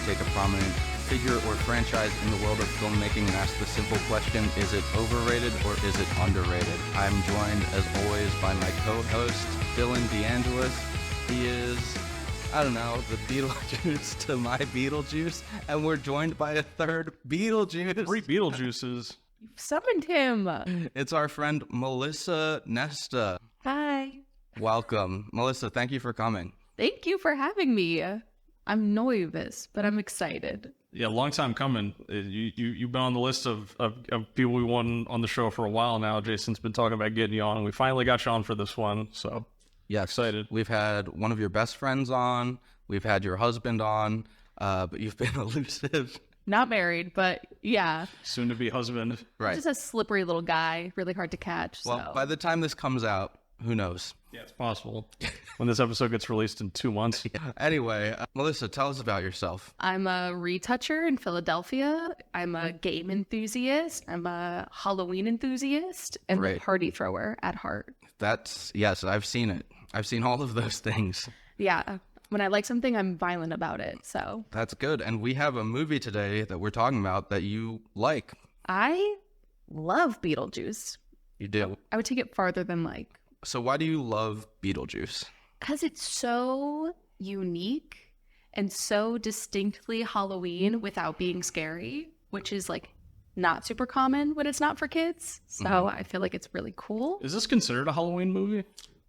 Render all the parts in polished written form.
take a prominent figure or franchise in the world of filmmaking and ask the simple question, is it overrated or is it underrated? I'm joined, as always, by my co-host, DeAngelis. He is, I don't know, the Beetlejuice to my Beetlejuice, and we're joined by a third Beetlejuice. 3 Beetlejuices. You've summoned him. It's our friend Melissa Nesta. Hi. Welcome. Melissa, thank you for coming. Thank you for having me. I'm nervous, but I'm excited. Yeah, long time coming. You've been on the list of people we want on the show for a while now. Jason's been talking about getting you on, and we finally got you on for this one, so yeah, excited. We've had one of your best friends on. We've had your husband on, but you've been elusive. Not married, but yeah. Soon to be husband. Right. Just a slippery little guy, really hard to catch. Well, so. by the time this comes out, who knows? Yeah, it's possible. When this episode gets released in 2 months. Yeah. Anyway, Melissa, tell us about yourself. I'm a retoucher in Philadelphia. I'm a game enthusiast. I'm a Halloween enthusiast and a party thrower at heart. Yes, I've seen it. I've seen all of those things. Yeah. When I like something, I'm violent about it. So that's good. And we have a movie today that we're talking about that you like. I love Beetlejuice. You do? I would take it farther than like. So why do you love Beetlejuice? Because it's so unique and so distinctly Halloween without being scary, which is like not super common when it's not for kids. So I feel like it's really cool. Is this considered a Halloween movie?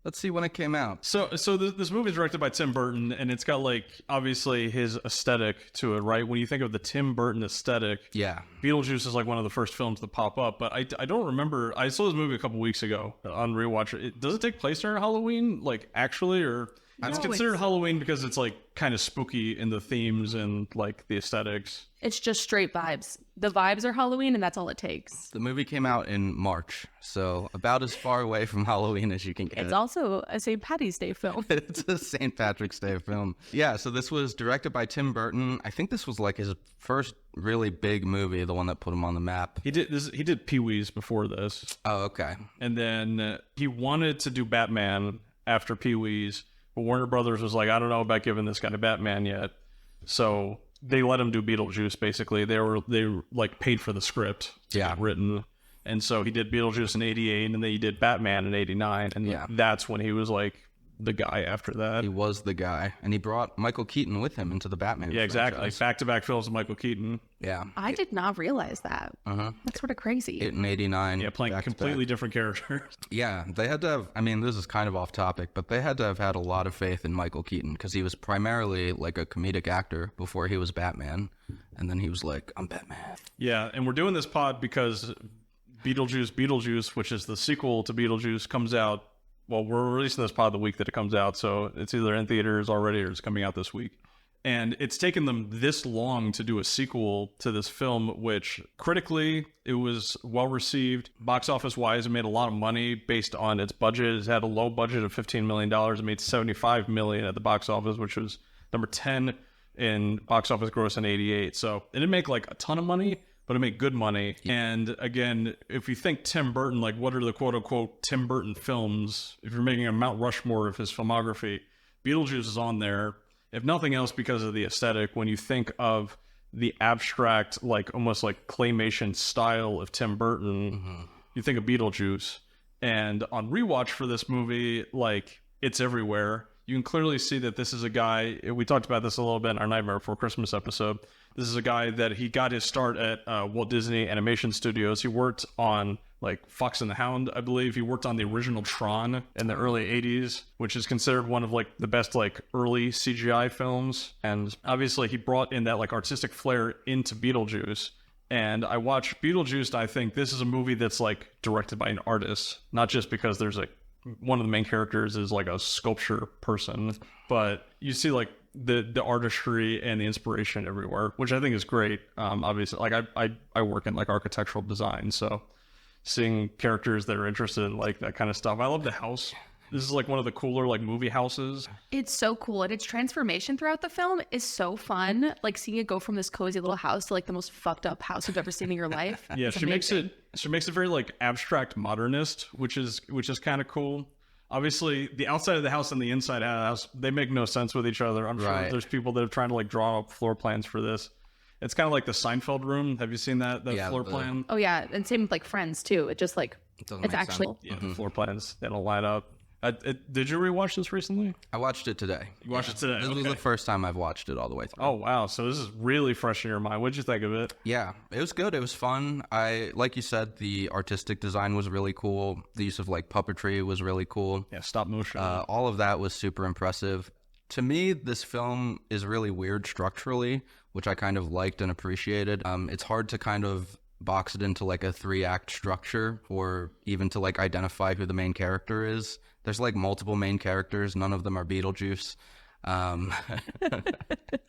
Let's see when it came out. So this movie is directed by Tim Burton, and it's got like obviously his aesthetic to it, right? When you think of the Tim Burton aesthetic, yeah, Beetlejuice is like one of the first films to pop up. But I don't remember. I saw this movie a couple weeks ago on rewatch. Does it take place during Halloween, like actually, or it's considered Halloween because it's like kind of spooky in the themes and like the aesthetics? It's just straight vibes. The vibes are Halloween, and that's all it takes. The movie came out in March, so about as far away from Halloween as you can get. It's also a St. Patty's Day film. It's a St. Patrick's Day film. Yeah, so this was directed by Tim Burton. I think this was like his first really big movie, the one that put him on the map. He did Pee-wee's before this. Oh, okay. And then he wanted to do Batman after Pee-wee's, but Warner Brothers was like, I don't know about giving this guy to Batman yet. So they let him do Beetlejuice, basically. They like paid for the script to get written. And so he did Beetlejuice in 88, and then he did Batman in 89. And that's when he was like the guy after that. He was the guy. And he brought Michael Keaton with him into the Batman franchise. Exactly. Like back-to-back films with Michael Keaton. Yeah. I did not realize that. That's sort of crazy. In 89. Yeah, playing completely different characters. Yeah, they had to have, I mean, this is kind of off topic, but they had to have had a lot of faith in Michael Keaton because he was primarily like a comedic actor before he was Batman. And then he was like, I'm Batman. Yeah, and we're doing this pod because Beetlejuice, which is the sequel to Beetlejuice, comes out. Well, we're releasing this pod the week that it comes out, so it's either in theaters already or it's coming out this week. And it's taken them this long to do a sequel to this film, which critically, it was well received. Box office wise, it made a lot of money based on its budget. It had a low budget of $15 million. It made $75 million at the box office, which was number 10 in box office gross in 88. So it didn't make like a ton of money, but it made good money. And again, if you think Tim Burton, like what are the quote unquote Tim Burton films? If you're making a Mount Rushmore of his filmography, Beetlejuice is on there. If nothing else, because of the aesthetic. When you think of the abstract, like almost like claymation style of Tim Burton, you think of Beetlejuice. And on rewatch for this movie, like it's everywhere. You can clearly see that this is a guy, we talked about this a little bit in our Nightmare Before Christmas episode. This is a guy that he got his start at Walt Disney Animation Studios. He worked on like Fox and the Hound, I believe. He worked on the original Tron in the early 80s, which is considered one of like the best like early CGI films. And obviously he brought in that like artistic flair into Beetlejuice. And I watched Beetlejuice, and I think this is a movie that's like directed by an artist, not just because there's like one of the main characters is like a sculpture person, but you see like the artistry and the inspiration everywhere, which I think is great. Obviously, like I work in like architectural design, so seeing characters that are interested in like that kind of stuff. I love the house. This is like one of the cooler like movie houses. It's so cool, and its transformation throughout the film is so fun. Like seeing it go from this cozy little house to like the most fucked up house you've ever seen in your life. Yeah, she makes it very like abstract modernist, which is kind of cool. obviously the outside of the house and the inside of the house, they make no sense with each other. I'm sure Right. there's people that are trying to like draw up floor plans for this. It's kind of like the Seinfeld room. Have you seen that Yeah, floor plan? Oh yeah, and same with like Friends too. It just like Doesn't it's make actually sense. Yeah, the floor plans, they don't line up. Did you rewatch this recently? I watched it today. You watched it today? This was Okay. the first time I've watched it all the way through. Oh, wow. So this is really fresh in your mind. What'd you think of it? Yeah, it was good. It was fun. Like you said, the artistic design was really cool. The use of like puppetry was really cool. Yeah, stop motion. All of that was super impressive. To me, this film is really weird structurally, which I kind of liked and appreciated. It's hard to kind of box it into like a 3-act structure or even to like identify who the main character is. There's like multiple main characters. None of them are Beetlejuice.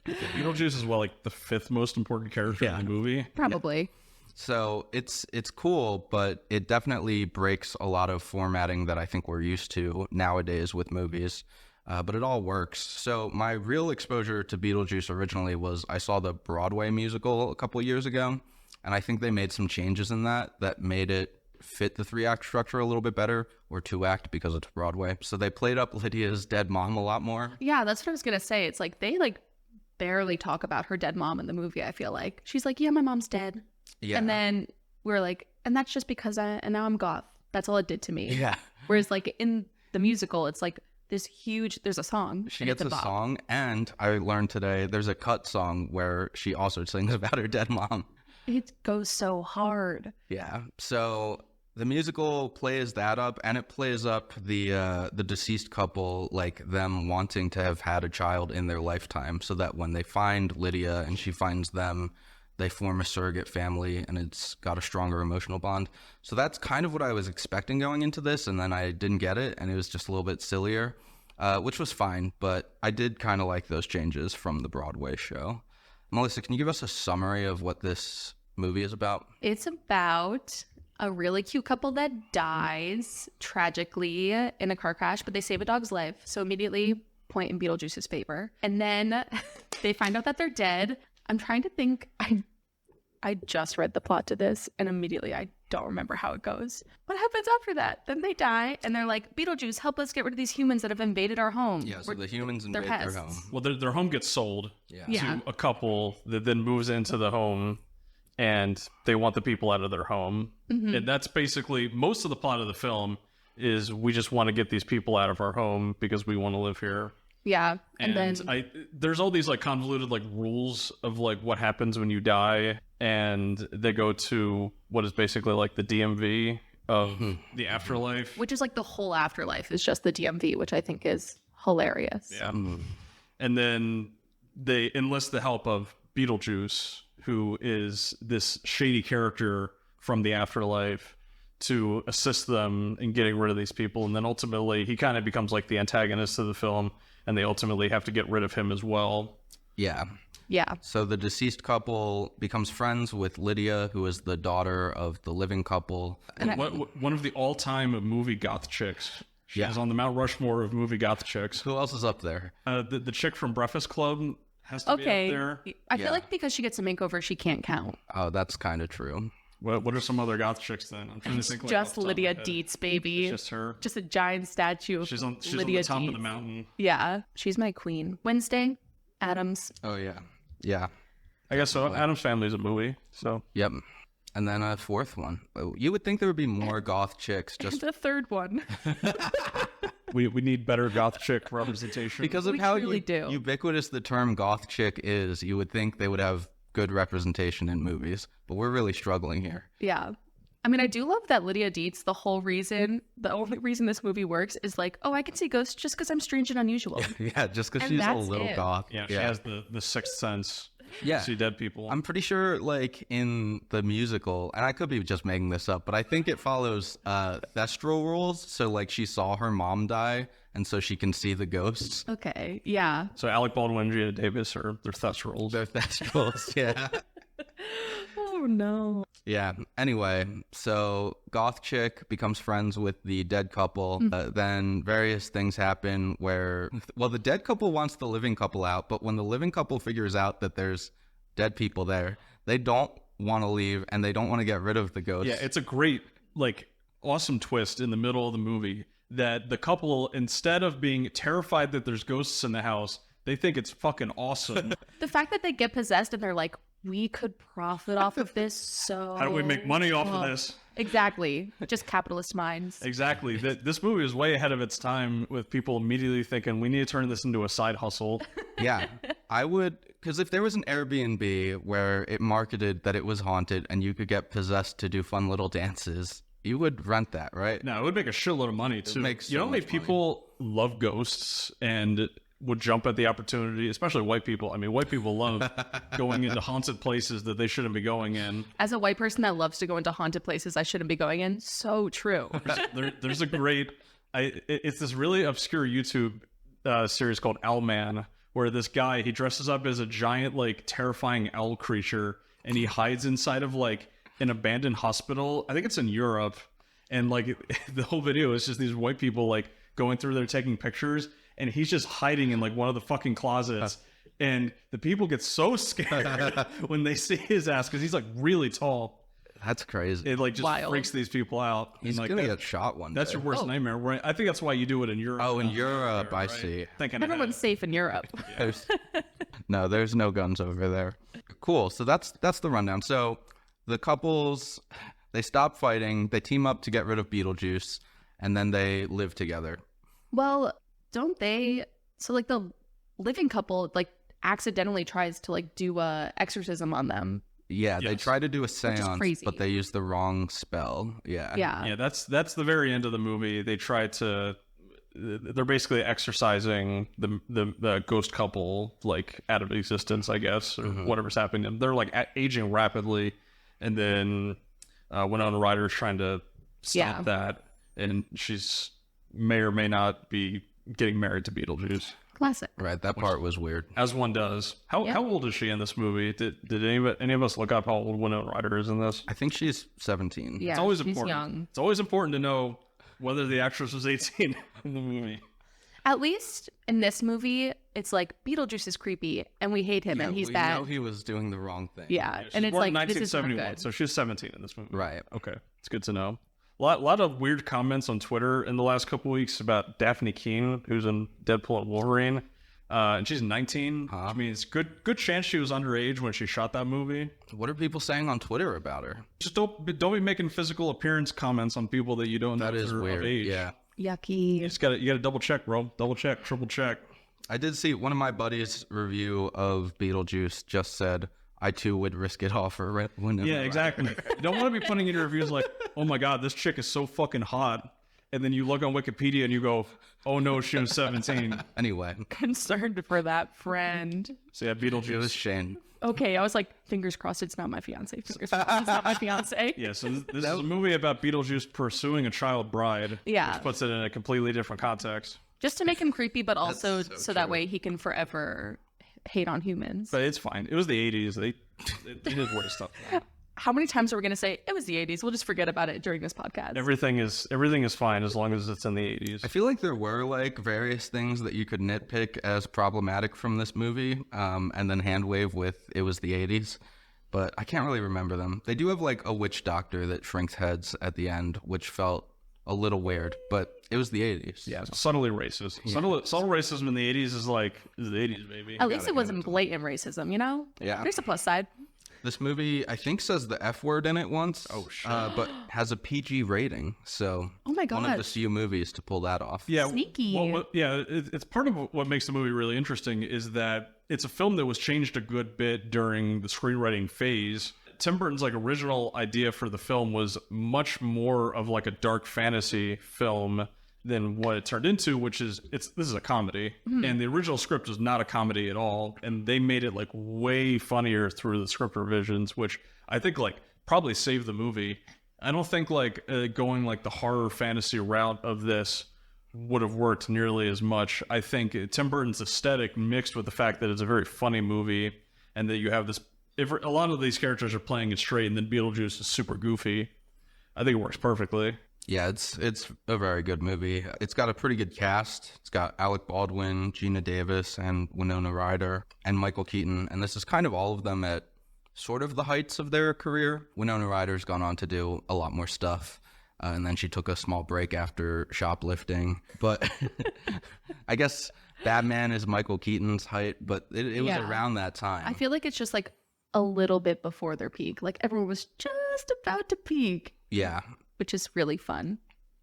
Beetlejuice is like the 5th most important character in the movie. probably. So it's cool, but it definitely breaks a lot of formatting that I think we're used to nowadays with movies. But it all works. So my real exposure to Beetlejuice originally was I saw the Broadway musical a couple years ago, and I think they made some changes in that made it fit the 3-act structure a little bit better, or 2-act because it's Broadway. So they played up Lydia's dead mom a lot more. Yeah, that's what I was gonna say. It's like they like barely talk about her dead mom in the movie. I feel like she's like, yeah, my mom's dead, Yeah. and then we're like, and that's just because and now I'm goth. That's all it did to me. Yeah. Whereas like in the musical, it's like this huge. There's a song. She and gets it's a bop. song, and I learned today there's a cut song where she also sings about her dead mom. It goes so hard. Yeah. So the musical plays that up, and it plays up the deceased couple, like them wanting to have had a child in their lifetime, so that when they find Lydia and she finds them, they form a surrogate family, and it's got a stronger emotional bond. So that's kind of what I was expecting going into this, and then I didn't get it, and it was just a little bit sillier, which was fine, but I did kind of like those changes from the Broadway show. Melissa, can you give us a summary of what this movie is about? It's about a really cute couple that dies tragically in a car crash, but they save a dog's life. So immediately point in Beetlejuice's favor. And then they find out that they're dead. I'm trying to think. I just read the plot to this, and immediately I don't remember how it goes. What happens after that? Then they die, and they're like, Beetlejuice, help us get rid of these humans that have invaded our home. Yeah, so We're- the humans they're invade their pests. home. Well, their home gets sold Yeah. Yeah. to a couple that then moves into the home, and they want the people out of their home. Mm-hmm. And that's basically most of the plot of the film is we just want to get these people out of our home because we want to live here. Yeah. And then There's all these like convoluted like rules of like what happens when you die, and they go to what is basically like the DMV of the afterlife. which is like the whole afterlife is just the DMV, which I think is hilarious. Yeah. And then they enlist the help of Beetlejuice, who is this shady character from the afterlife, to assist them in getting rid of these people. And then ultimately he kind of becomes like the antagonist of the film, and they ultimately have to get rid of him as well. Yeah. Yeah. So the deceased couple becomes friends with Lydia, who is the daughter of the living couple. And One of the all-time movie goth chicks. She's Yeah. on the Mount Rushmore of movie goth chicks. Who else is up there? The chick from Breakfast Club has to be Okay. up there. I Yeah. feel like because she gets a makeover, she can't count. Oh, that's kind of true. What are some other goth chicks then? I'm trying to think. Like, Just off the top of Lydia my head. Dietz, baby. It's just her. Just a giant statue of She's on Lydia the top of Dietz. the mountain. Yeah, she's my queen. Wednesday, Adams. Oh, yeah. Yeah. I guess so. Addams Family is a movie, so Yep. And then a fourth one. You would think there would be more goth chicks just The third one. we need better goth chick representation. because of We how truly do. ubiquitous the term goth chick is. You would think they would have good representation in movies, but we're really struggling here. Yeah. I mean, I do love that Lydia Dietz, the only reason this movie works is like, oh, I can see ghosts just because I'm strange and unusual. Yeah, just because And she's a that's little it. goth. yeah, she has the sixth sense. Yeah. To see dead people. I'm pretty sure, like, in the musical, and I could be just making this up, but I think it follows Thestral rules. So, like, she saw her mom die, and so she can see the ghosts. Okay. Yeah. So Alec Baldwin and Gina Davis are their Thestrals. They're Thestrals, yeah. Oh, no. Yeah. Anyway, so goth chick becomes friends with the dead couple. Then various things happen where, well, the dead couple wants the living couple out, but when the living couple figures out that there's dead people there, they don't want to leave and they don't want to get rid of the ghosts. Yeah, it's a great, like, awesome twist in the middle of the movie that the couple, instead of being terrified that there's ghosts in the house, they think it's fucking awesome. The fact that they get possessed and they're like, we could profit off of this, so How do we make money off of this? Exactly. Just capitalist minds. Exactly. This movie is way ahead of its time with people immediately thinking we need to turn this into a side hustle. Yeah, I would, because if there was an Airbnb where it marketed that it was haunted and you could get possessed to do fun little dances, you would rent that, right? No, it would make a shitload of money too. make so You know how many much money. people love ghosts and would jump at the opportunity, especially white people. I mean, white people love going into haunted places that they shouldn't be going in. As a white person that loves to go into haunted places I shouldn't be going in, so true. There's a great, it's this really obscure YouTube series called Owlman, where this guy, he dresses up as a giant, like, terrifying owl creature, and he hides inside of, like, an abandoned hospital. I think it's in Europe. And, like, the whole video is just these white people, like, going through there taking pictures, and he's just hiding in, like, one of the fucking closets. And the people get so scared when they see his ass, because he's, like, really tall. That's crazy. It, like, just Wild. freaks these people out. He's and, like, gonna get shot one that's day. your worst nightmare. Right? I think that's why you do it in Europe. Oh, in Europe, I see. Thinking Everyone's safe in Europe. No, there's no guns over there. Cool. So that's the rundown. So the couples, they stop fighting, they team up to get rid of Beetlejuice, and then they live together. Well, don't they? So, like, the living couple, like, accidentally tries to, like, do a exorcism on them. Yeah, they Yes. try to do a seance, crazy. but they use the wrong spell. Yeah. Yeah, that's the very end of the movie. They try to, they're basically exorcising the ghost couple, like, out of existence, I guess, or whatever's happening to them. They're, like, aging rapidly, and then Winona Ryder's trying to stop that, and she's may or may not be getting married to Beetlejuice, Classic. Right, that part was weird. as one does. How old is she in this movie? Did any of us look up how old Winona Ryder is in this? I think she's 17. Yeah, It's always she's important. young. It's always important to know whether the actress was 18 in the movie. At least in this movie, it's like Beetlejuice is creepy and we hate him and he's we bad. know he was doing the wrong thing. Yeah, She's and it's born like in this is not 1971, good. so she's 17 in this movie. Right. Okay, it's good to know. A lot of weird comments on Twitter in the last couple weeks about Daphne Keane, who's in Deadpool and Wolverine, and she's 19. Which means good chance she was underage when she shot that movie. What are people saying on Twitter about her? Just don't be making physical appearance comments on people that you don't know That is are weird. of age. Yeah. Yucky. You gotta double check, bro. Double check, triple check. I did see one of my buddies' review of Beetlejuice just said, I too would risk it all for Winona Yeah, Ryder." exactly. You don't want to be putting in your reviews like, oh my God, this chick is so fucking hot. And then you look on Wikipedia and you go, oh no, she was 17. Anyway, Concerned for that friend. So yeah, it was Beetlejuice. Shane. Okay, I was like, fingers crossed it's not my fiance. Fingers crossed it's not my fiance. Yeah, so this is a movie about Beetlejuice pursuing a child bride. Yeah. Which puts it in a completely different context. Just to make him creepy, but also so so that true. way he can forever hate on humans. But it's fine. It was the 80s. They did worse stuff. How many times are we going to say it was the 80s? We'll just forget about it during this podcast. Everything is fine as long as it's in the 80s. I feel like there were like various things that you could nitpick as problematic from this movie, and then hand wave with it was the 80s, but I can't really remember them. They do have like a witch doctor that shrinks heads at the end, which felt a little weird, but it was the 80s. Yeah, subtly racist. Subtle racism in the 80s is the 80s, baby. At least it wasn't blatant racism, you know? Yeah. There's a plus side. This movie, I think, says the F word in it once. Oh, shit. But has a PG rating, so Oh my one of the gosh. few movies to pull that off. Yeah, Sneaky. It's part of what makes the movie really interesting is that it's a film that was changed a good bit during the screenwriting phase. Tim Burton's like original idea for the film was much more of like a dark fantasy film than what it turned into, which is this is a comedy, and the original script was not a comedy at all, and they made it like way funnier through the script revisions, which I think like probably saved the movie. I don't think like going like the horror fantasy route of this would have worked nearly as much. I think Tim Burton's aesthetic mixed with the fact that it's a very funny movie and that you have this, if a lot of these characters are playing it straight and then Beetlejuice is super goofy, I think it works perfectly. Yeah, it's a very good movie. It's got a pretty good cast. It's got Alec Baldwin, Gina Davis, and Winona Ryder, and Michael Keaton. And this is kind of all of them at sort of the heights of their career. Winona Ryder's gone on to do a lot more stuff. and then she took a small break after shoplifting. But I guess Batman is Michael Keaton's height, but it was around that time. I feel like it's just like a little bit before their peak. Like everyone was just about to peak. Yeah. Which is really fun.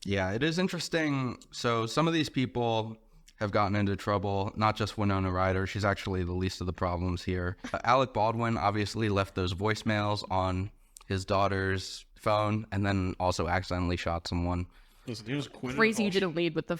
Yeah, it is interesting. So some of these people have gotten into trouble, not just Winona Ryder. She's actually the least of the problems here. Alec Baldwin obviously left those voicemails on his daughter's phone and then also accidentally shot someone. Listen, he was acquitted. Crazy you didn't lead with the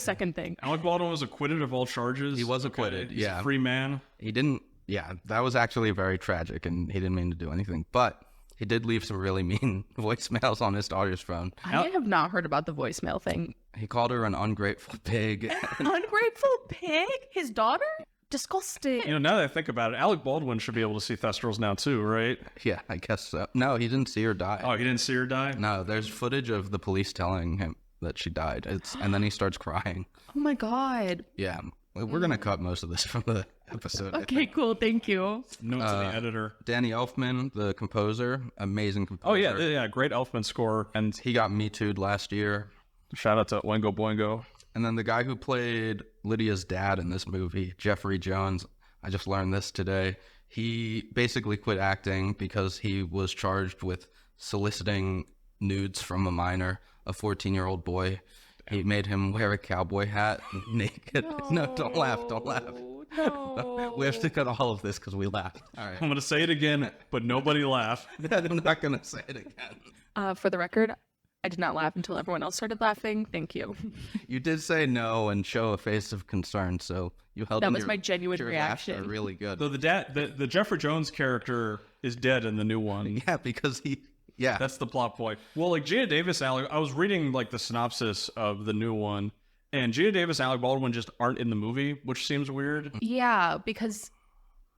second thing. Alec Baldwin was acquitted of all charges. He was acquitted, He's yeah. a free man. He didn't, yeah, that was actually very tragic and he didn't mean to do anything. But he did leave some really mean voicemails on his daughter's phone. I have not heard about the voicemail thing. He called her an ungrateful pig. Ungrateful pig? His daughter? Disgusting. You know, now that I think about it, Alec Baldwin should be able to see Thestrals now too, right? Yeah, I guess so. No, he didn't see her die. Oh, he didn't see her die? No, there's footage of the police telling him that she died. And then he starts crying. Oh my God. Yeah, we're going to cut most of this from the episode. Okay, cool. Thank you. Note to the editor. Danny Elfman, the composer, amazing composer. Oh, yeah, great Elfman score. And He got Me Too'd last year. shout out to Oingo Boingo. And then the guy who played Lydia's dad in this movie, Jeffrey Jones, I just learned this today. He basically quit acting because he was charged with soliciting nudes from a minor, a 14-year-old boy. He made him wear a cowboy hat naked. No, don't laugh. No. We have to cut all of this because we laughed. All right. I'm going to say it again, but nobody laugh. I'm not going to say it again. For the record, I did not laugh until everyone else started laughing. Thank you. You did say no and show a face of concern, so you held That in was your- my genuine your reaction. laughter really good. So the Jeffrey Jones character is dead in the new one. Yeah, because yeah. That's the plot point. Well, like Gina Davis, I was reading like the synopsis of the new one, and Gina Davis and Alec Baldwin just aren't in the movie, which seems weird. Yeah, because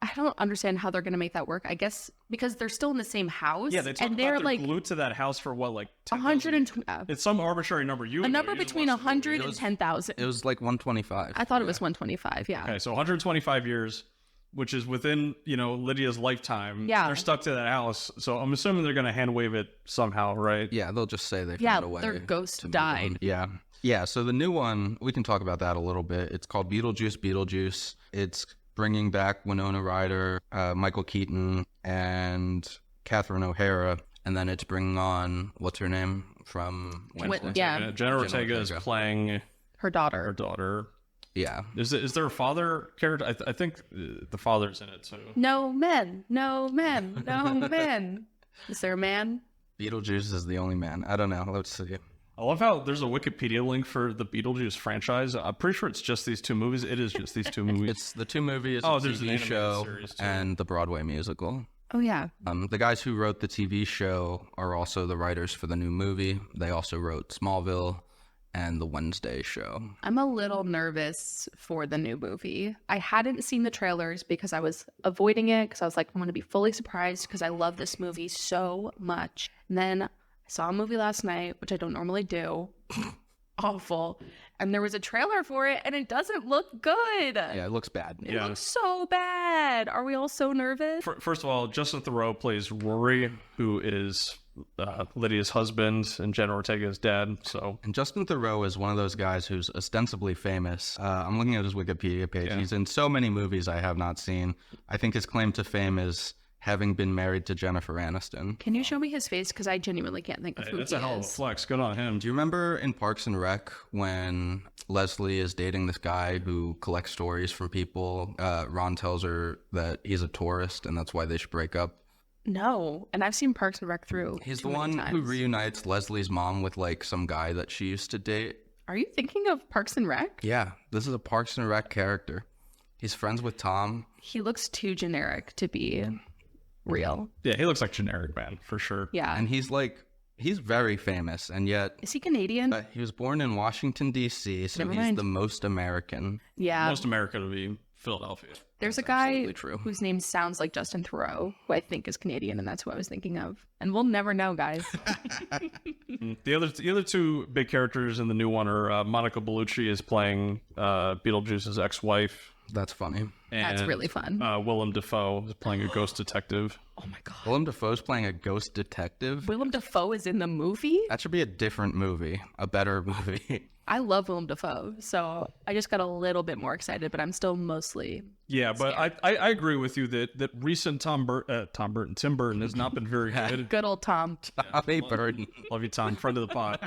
I don't understand how they're going to make that work. I guess because they're still in the same house. Yeah, they talk and about they're they're like glued to that house for what, like 120. It's some arbitrary number. A number between 100 and It 10,000. was like 125. I thought it was 125. Yeah. Okay, so 125 years, which is within, Lydia's lifetime. Yeah. They're stuck to that house. So I'm assuming they're going to hand wave it somehow, right? Yeah, they'll just say they Yeah, found a way. their ghost to move died. on. Yeah. Yeah, so the new one, we can talk about that a little bit. It's called Beetlejuice. It's bringing back Winona Ryder, Michael Keaton, and Catherine O'Hara. And then it's bringing on, what's her name from Wednesday? Yeah. Jenna Ortega is Her playing her daughter. daughter. Yeah. Is there a father character? I think the father's in it too. No men. No men. No men. Is there a man? Beetlejuice is the only man. I don't know. Let's see. I love how there's a Wikipedia link for the Beetlejuice franchise. I'm pretty sure it's just these two movies. It is just these two movies. It's the two movies, Oh, the there's an TV animated show, series, too. and the Broadway musical. Oh, yeah. The guys who wrote the TV show are also the writers for the new movie. They also wrote Smallville and the Wednesday show. I'm a little nervous for the new movie. I hadn't seen the trailers because I was avoiding it because I was like, I want to be fully surprised because I love this movie so much. And then I saw a movie last night, which I don't normally do. Awful. And there was a trailer for it and it doesn't look good. Yeah, it looks bad. It looks so bad. Are we all so nervous? First of all, Justin Theroux plays Rory, who is Lydia's husband and Jenna Ortega's dad. So And Justin Theroux is one of those guys who's ostensibly famous. I'm looking at his Wikipedia page. Yeah. He's in so many movies I have not seen. I think his claim to fame is having been married to Jennifer Aniston. Can you show me his face? Because I genuinely can't think of who that's he a hell of a is. flex. Good on him. Do you remember in Parks and Rec when Leslie is dating this guy who collects stories from people? Ron tells her that he's a tourist and that's why they should break up. No. And I've seen Parks and Rec through. He's too the many one who times. reunites Leslie's mom with like some guy that she used to date. Are you thinking of Parks and Rec? Yeah, this is a Parks and Rec character. He's friends with Tom. He looks too generic to be real. Yeah, he looks like generic man for sure. Yeah. And he's very famous, and yet Is he Canadian? he was born in Washington, D.C., so Never he's mind. the most American. Yeah. Most America to be Philadelphia. There's a guy absolutely true. whose name sounds like Justin Theroux, who I think is Canadian, and that's who I was thinking of. And we'll never know, guys. The other two big characters in the new one are Monica Bellucci is playing Beetlejuice's ex-wife, That's funny. And, That's really fun. Willem Dafoe is playing a ghost detective. Oh my god. Willem Dafoe's playing a ghost detective. Willem Dafoe is in the movie? That should be a different movie, a better movie. I love Willem Dafoe, so I just got a little bit more excited, but I'm still mostly Yeah, but I agree with you that recent Tim Burton has not been very good. good old Tom. Tommy Burton. Love you, Tom, friend of the pod.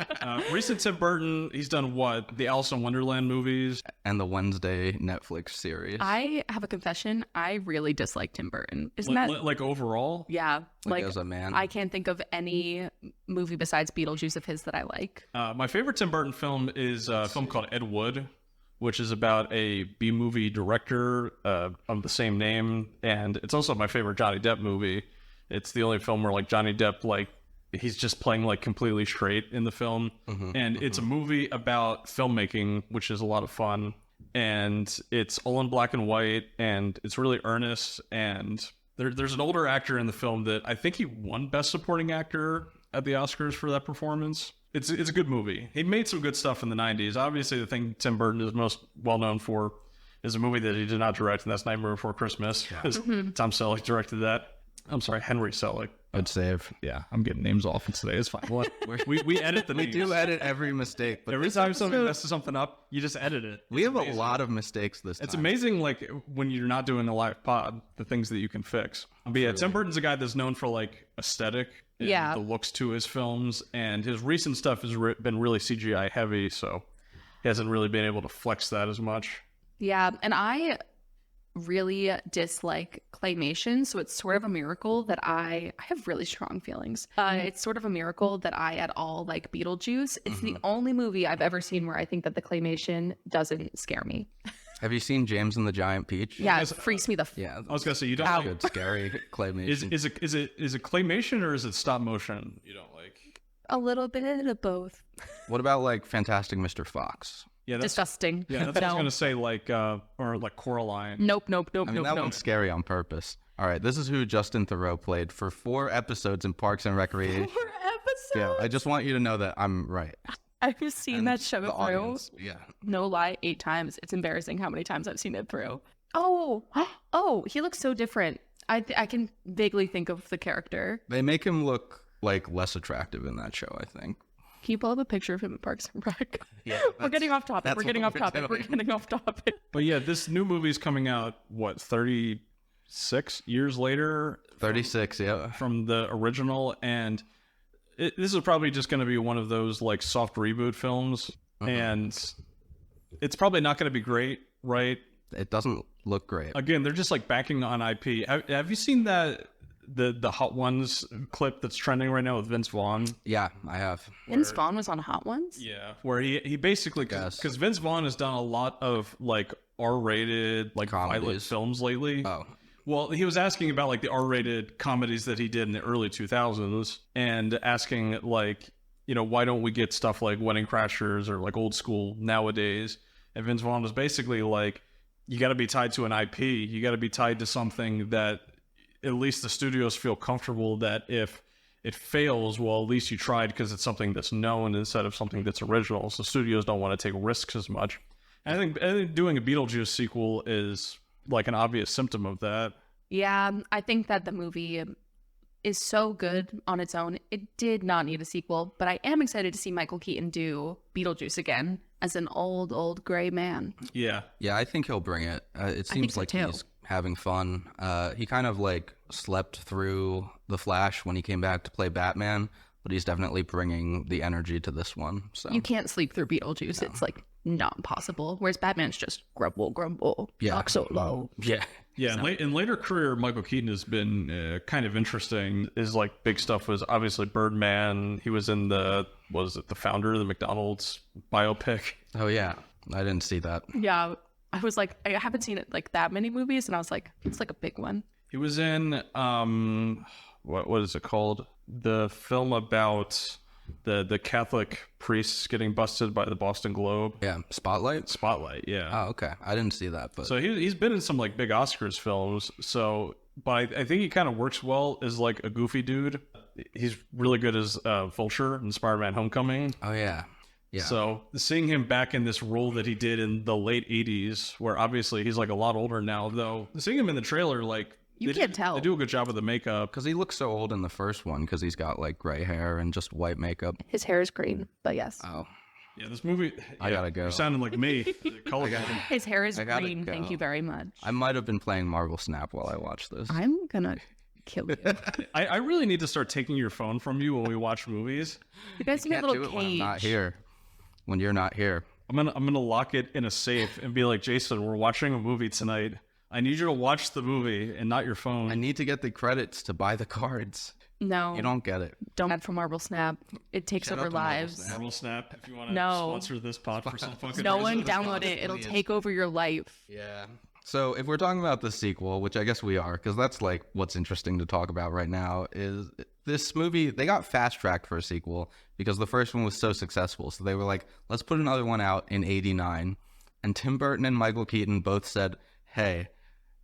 Recent Tim Burton, he's done what? The Alice in Wonderland movies. And the Wednesday Netflix series. I have a confession. I really dislike Tim Burton. Isn't that Like overall? yeah? Like as a man. I can't think of any movie besides Beetlejuice of his that I like. My favorite Tim Burton film is a film called Ed Wood, which is about a B-movie director of the same name, and it's also my favorite Johnny Depp movie. It's the only film where like Johnny Depp, like, he's just playing like completely straight in the film, and it's a movie about filmmaking, which is a lot of fun, and it's all in black and white, and it's really earnest, and there's an older actor in the film that I think he won Best Supporting Actor at the Oscars for that performance. It's a good movie. He made some good stuff in the 90s. Obviously, the thing Tim Burton is most well known for is a movie that he did not direct, and that's Nightmare Before Christmas. Tom Selleck directed that. I'm sorry, Henry Selleck. I'd save. Yeah, I'm getting names off today. It's fine. What? We edit the names. We do edit every mistake, but Every time somebody messes something up, you just edit it. we have a lot of mistakes this time. It's amazing, like, when you're not doing a live pod, the things that you can fix. But yeah, Tim Burton's a guy that's known for, like, aesthetic and Yeah. the looks to his films, and his recent stuff has been really CGI heavy, so he hasn't really been able to flex that as much. Yeah, and I really dislike claymation, so it's sort of a miracle that I have really strong feelings. It's sort of a miracle that I at all like Beetlejuice. It's the only movie I've ever seen where I think that the claymation doesn't scare me. Have you seen James and the Giant Peach? Yeah, it freaks me the Yeah. I was gonna say, you don't like, Good, scary claymation. is it claymation or is it stop motion you don't like? a little bit of both. What about like Fantastic Mr. Fox? Yeah, that's Disgusting. yeah, that's what I was No. gonna say, like or like Coraline. Nope. I mean, that one's scary on purpose. All right, this is who Justin Theroux played for 4 episodes in Parks and Recreation. 4 episodes. Yeah, I just want you to know that I'm right. I've seen And that show the through. audience, yeah. No lie, 8 times. It's embarrassing how many times I've seen it through. Oh, he looks so different. I can vaguely think of the character. They make him look like less attractive in that show, I think. Can you pull up a picture of him at Parks and Rec? Yeah, We're getting off topic. that's We're getting what off we're topic. We're doing. getting off topic. But yeah, this new movie's coming out, what, 36 years later 36, yeah. from the original, and this is probably just going to be one of those like soft reboot films, and it's probably not going to be great, right? It doesn't look great. Again, they're just like banking on IP. Have you seen that the Hot Ones clip that's trending right now with Vince Vaughn? Yeah, I have. Vince Vaughn was on Hot Ones? Yeah, where he basically, because Vince Vaughn has done a lot of like R-rated like violent Comedies. films lately. Oh, Well, he was asking about like the R-rated comedies that he did in the early 2000s, and asking like, you know, why don't we get stuff like Wedding Crashers or like old school nowadays? And Vince Vaughn was basically like, you got to be tied to an IP. You got to be tied to something that at least the studios feel comfortable that if it fails, well, at least you tried because it's something that's known instead of something that's original. So studios don't want to take risks as much. And I think doing a Beetlejuice sequel is like an obvious symptom of that. Yeah, I think that the movie is so good on its own. It did not need a sequel, but I am excited to see Michael Keaton do Beetlejuice again as an old gray man. Yeah. yeah, I think he'll bring it. It think seems so like too. he's having fun. He kind of like slept through The Flash when he came back to play Batman, but he's definitely bringing the energy to this one. So You can't sleep through Beetlejuice. It's like not possible. Whereas Batman's just grumble, Yeah. talk so low. yeah, Yeah, in later career, Michael Keaton has been kind of interesting. His like big stuff was obviously Birdman. He was in the founder of the McDonald's biopic. oh yeah, I didn't see that. Yeah, I was like, I haven't seen it like that many movies, and I was like, it's like a big one. He was in what is it called? The film about the Catholic priests getting busted by the Boston Globe. Yeah, Spotlight. Spotlight, yeah. Oh, okay, I didn't see that, but So he's been in some like big Oscars films. So, but I think he kind of works well as like a goofy dude. He's really good as Vulture in Spider-Man: Homecoming. oh yeah, Yeah. So seeing him back in this role that he did in the late 80s, where obviously he's like a lot older now, though, seeing him in the trailer, like, You can't tell. They do a good job of the makeup. Because he looks so old in the first one because he's got like gray hair and just white makeup. His hair is green, but yes. Oh, Yeah, this movie. I gotta go. You're sounding like me. The color His hair is I gotta green. go. Thank you very much. I might have been playing Marvel Snap while I watched this. I'm gonna kill you. I really need to start taking your phone from you when we watch movies. You guys need a Can't little do it when I'm cage. not here. When you're not here. I'm gonna lock it in a safe and be like, Jason, we're watching a movie tonight. I need you to watch the movie and not your phone. I need to get the credits to buy the cards. No, You don't get it. don't add for Marble Snap. It takes Shout over out to Marble lives. Snap. Marvel Snap, if you want to No. sponsor this pod for some fucking No reason. one download it. It'll take over your life. Yeah. So if we're talking about the sequel, which I guess we are, because that's like what's interesting to talk about right now, is this movie, they got fast-tracked for a sequel because the first one was so successful. So they were like, let's put another one out in 89. And Tim Burton and Michael Keaton both said, hey,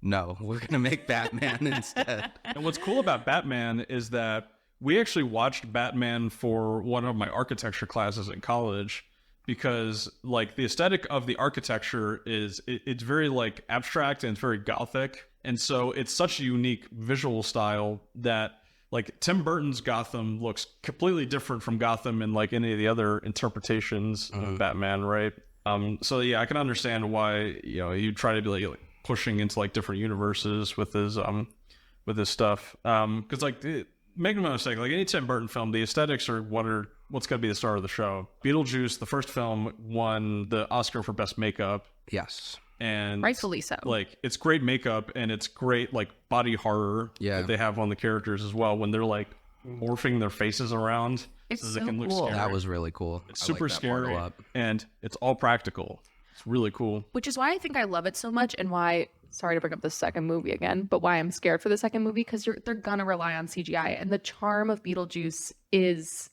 no, we're going to make Batman instead. And what's cool about Batman is that we actually watched Batman for one of my architecture classes in college because like the aesthetic of the architecture is it's very like abstract and it's very gothic. And so it's such a unique visual style that like Tim Burton's Gotham looks completely different from Gotham in like any of the other interpretations of Batman, right? So yeah, I can understand why, you know, you try to be like pushing into like different universes with his stuff. Because like make no mistake, like any Tim Burton film, the aesthetics are what's going to be the star of the show. Beetlejuice, the first film, won the Oscar for best makeup, Yes. and Rightfully so. like it's great makeup and it's great like body horror that they have on the characters as well when they're like morphing their faces around It's so so they can look cool. scary. That was really cool. It's I super like that part a scary lot. and it's all practical. It's really cool. Which is why I think I love it so much and why, sorry to bring up the second movie again, but why I'm scared for the second movie because they're going to rely on CGI. And the charm of Beetlejuice is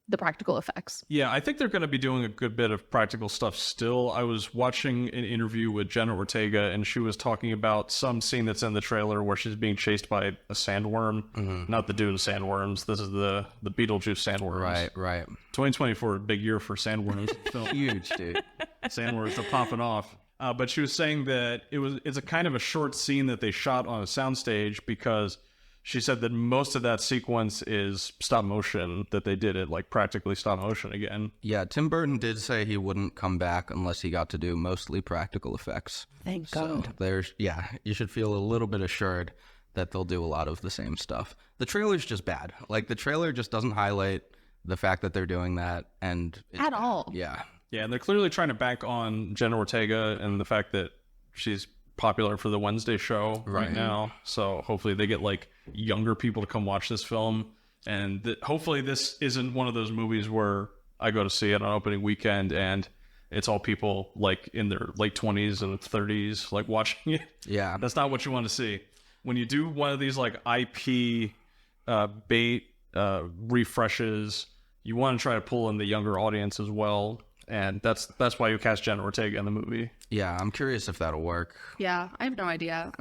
the practical effects. Yeah, I think they're going to be doing a good bit of practical stuff still. I was watching an interview with Jenna Ortega, and she was talking about some scene that's in the trailer where she's being chased by a sandworm. Not the Dune sandworms. This is the Beetlejuice sandworms. Right. 2024, a big year for sandworms in film. Huge, dude. Sandworms are popping off. But she was saying that it's a kind of a short scene that they shot on a soundstage because she said that most of that sequence is stop motion, that they did it like practically stop motion again. Yeah, Tim Burton did say he wouldn't come back unless he got to do mostly practical effects. Thank So God. there's, yeah, you should feel a little bit assured that they'll do a lot of the same stuff. The trailer's just bad. Like the trailer just doesn't highlight the fact that they're doing that and it's At bad. all. Yeah. Yeah, and they're clearly trying to bank on Jenna Ortega and the fact that she's popular for the Wednesday show right now. So hopefully they get like younger people to come watch this film. And hopefully this isn't one of those movies where I go to see it on opening weekend and it's all people like in their late 20s and 30s like watching it. Yeah. That's not what you want to see. When you do one of these like IP bait refreshes, you want to try to pull in the younger audience as well. And that's why you cast Jenna Ortega in the movie. Yeah, I'm curious if that'll work. Yeah, I have no idea.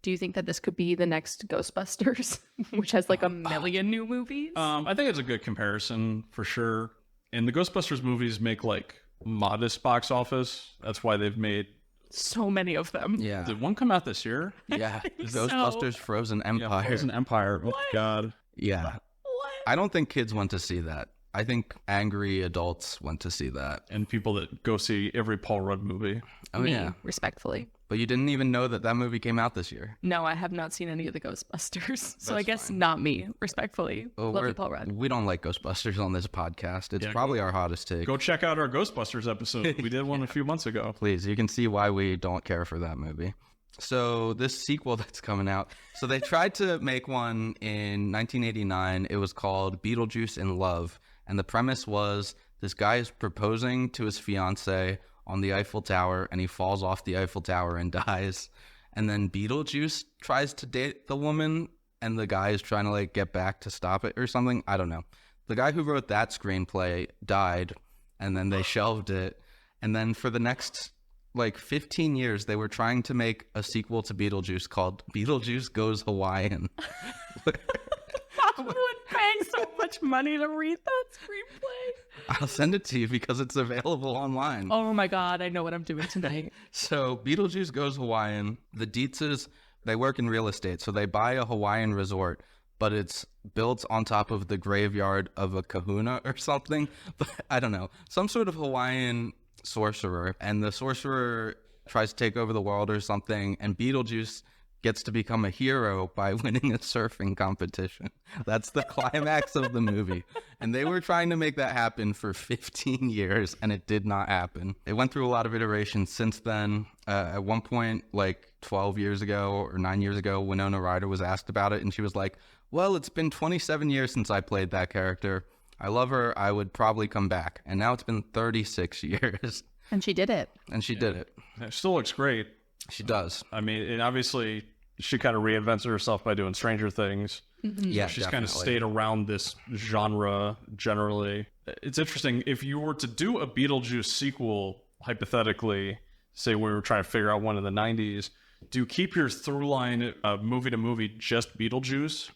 Do you think that this could be the next Ghostbusters, which has like a million new movies? I think it's a good comparison for sure. And the Ghostbusters movies make like modest box office. That's why they've made. So many of them. Yeah. Did one come out this year? Yeah. so. Ghostbusters Frozen Empire. Frozen Empire. Oh God. Yeah. What? I don't think kids went to see that. I think angry adults went to see that. And people that go see every Paul Rudd movie. Oh, Me, yeah. respectfully. But you didn't even know that movie came out this year. No, I have not seen any of the Ghostbusters. So I That's guess fine. not me, respectfully. Oh, Love you, Paul Rudd. We don't like Ghostbusters on this podcast. It's Yeah, probably our hottest take. Go check out our Ghostbusters episode. We did one a few months ago. Please, you can see why we don't care for that movie. So this sequel that's coming out. So they tried to make one in 1989. It was called Beetlejuice in Love. And the premise was this guy is proposing to his fiance on the Eiffel Tower and he falls off the Eiffel Tower and dies. And then Beetlejuice tries to date the woman and the guy is trying to like get back to stop it or something. I don't know. The guy who wrote that screenplay died and then they shelved it. And then for the next like 15 years, they were trying to make a sequel to Beetlejuice called Beetlejuice Goes Hawaiian. Would bang so so much money to read that screenplay. I'll send it to you because it's available online. Oh my God, I know what I'm doing tonight. So Beetlejuice goes Hawaiian. The Dietzes, they work in real estate, so they buy a Hawaiian resort, but it's built on top of the graveyard of a kahuna or something. But I don't know. Some sort of Hawaiian sorcerer, and the sorcerer tries to take over the world or something, and Beetlejuice gets to become a hero by winning a surfing competition. That's the climax of the movie. And they were trying to make that happen for 15 years, and it did not happen. It went through a lot of iterations since then. At one point, like 12 years ago or 9 years ago, Winona Ryder was asked about it, and she was like, well, it's been 27 years since I played that character. I love her. I would probably come back. And now it's been 36 years. And she did it. And she did it. It still looks great. She does. I mean, and obviously she kind of reinvents herself by doing Stranger Things. Yeah, She's definitely. kind of stayed around this genre generally. It's interesting. If you were to do a Beetlejuice sequel, hypothetically, say we were trying to figure out one in the 90s, do you keep your through line movie to movie just Beetlejuice?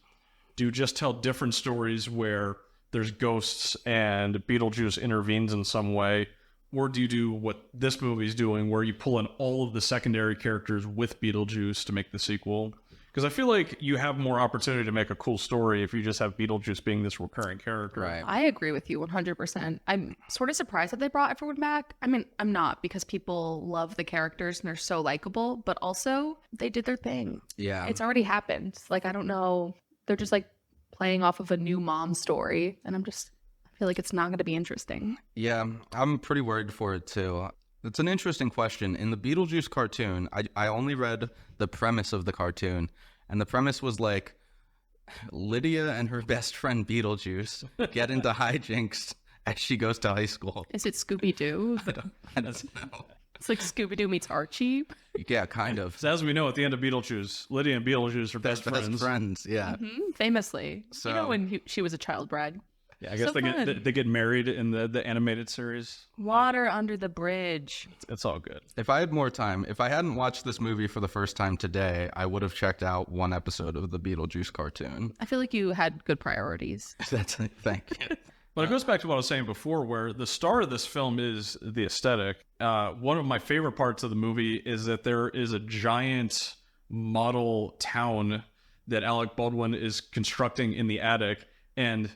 Do you just tell different stories where there's ghosts and Beetlejuice intervenes in some way? Or do you do what this movie's doing, where you pull in all of the secondary characters with Beetlejuice to make the sequel? Because I feel like you have more opportunity to make a cool story if you just have Beetlejuice being this recurring character. Right. I agree with you 100%. I'm sort of surprised that they brought everyone back. I mean, I'm not, because people love the characters and they're so likable, but also they did their thing. Yeah. It's already happened. Like, I don't know. They're just like playing off of a new mom story. And I feel like it's not going to be interesting. Yeah, I'm pretty worried for it too. It's an interesting question. In the Beetlejuice cartoon, I only read the premise of the cartoon, and the premise was like Lydia and her best friend Beetlejuice get into hijinks as she goes to high school. Is it Scooby-Doo? I don't know. It's like Scooby-Doo meets Archie. Yeah, kind of. So as we know, at the end of Beetlejuice, Lydia and Beetlejuice are best friends. Yeah. Famously. So- You know, when she was a child bride. Yeah, I guess So fun. they get married in the animated series. Water under the bridge. It's all good. If I had more time, if I hadn't watched this movie for the first time today, I would have checked out one episode of the Beetlejuice cartoon. I feel like you had good priorities. Thank you. But it goes back to what I was saying before, where the star of this film is the aesthetic. One of my favorite parts of the movie is that there is a giant model town that Alec Baldwin is constructing in the attic, and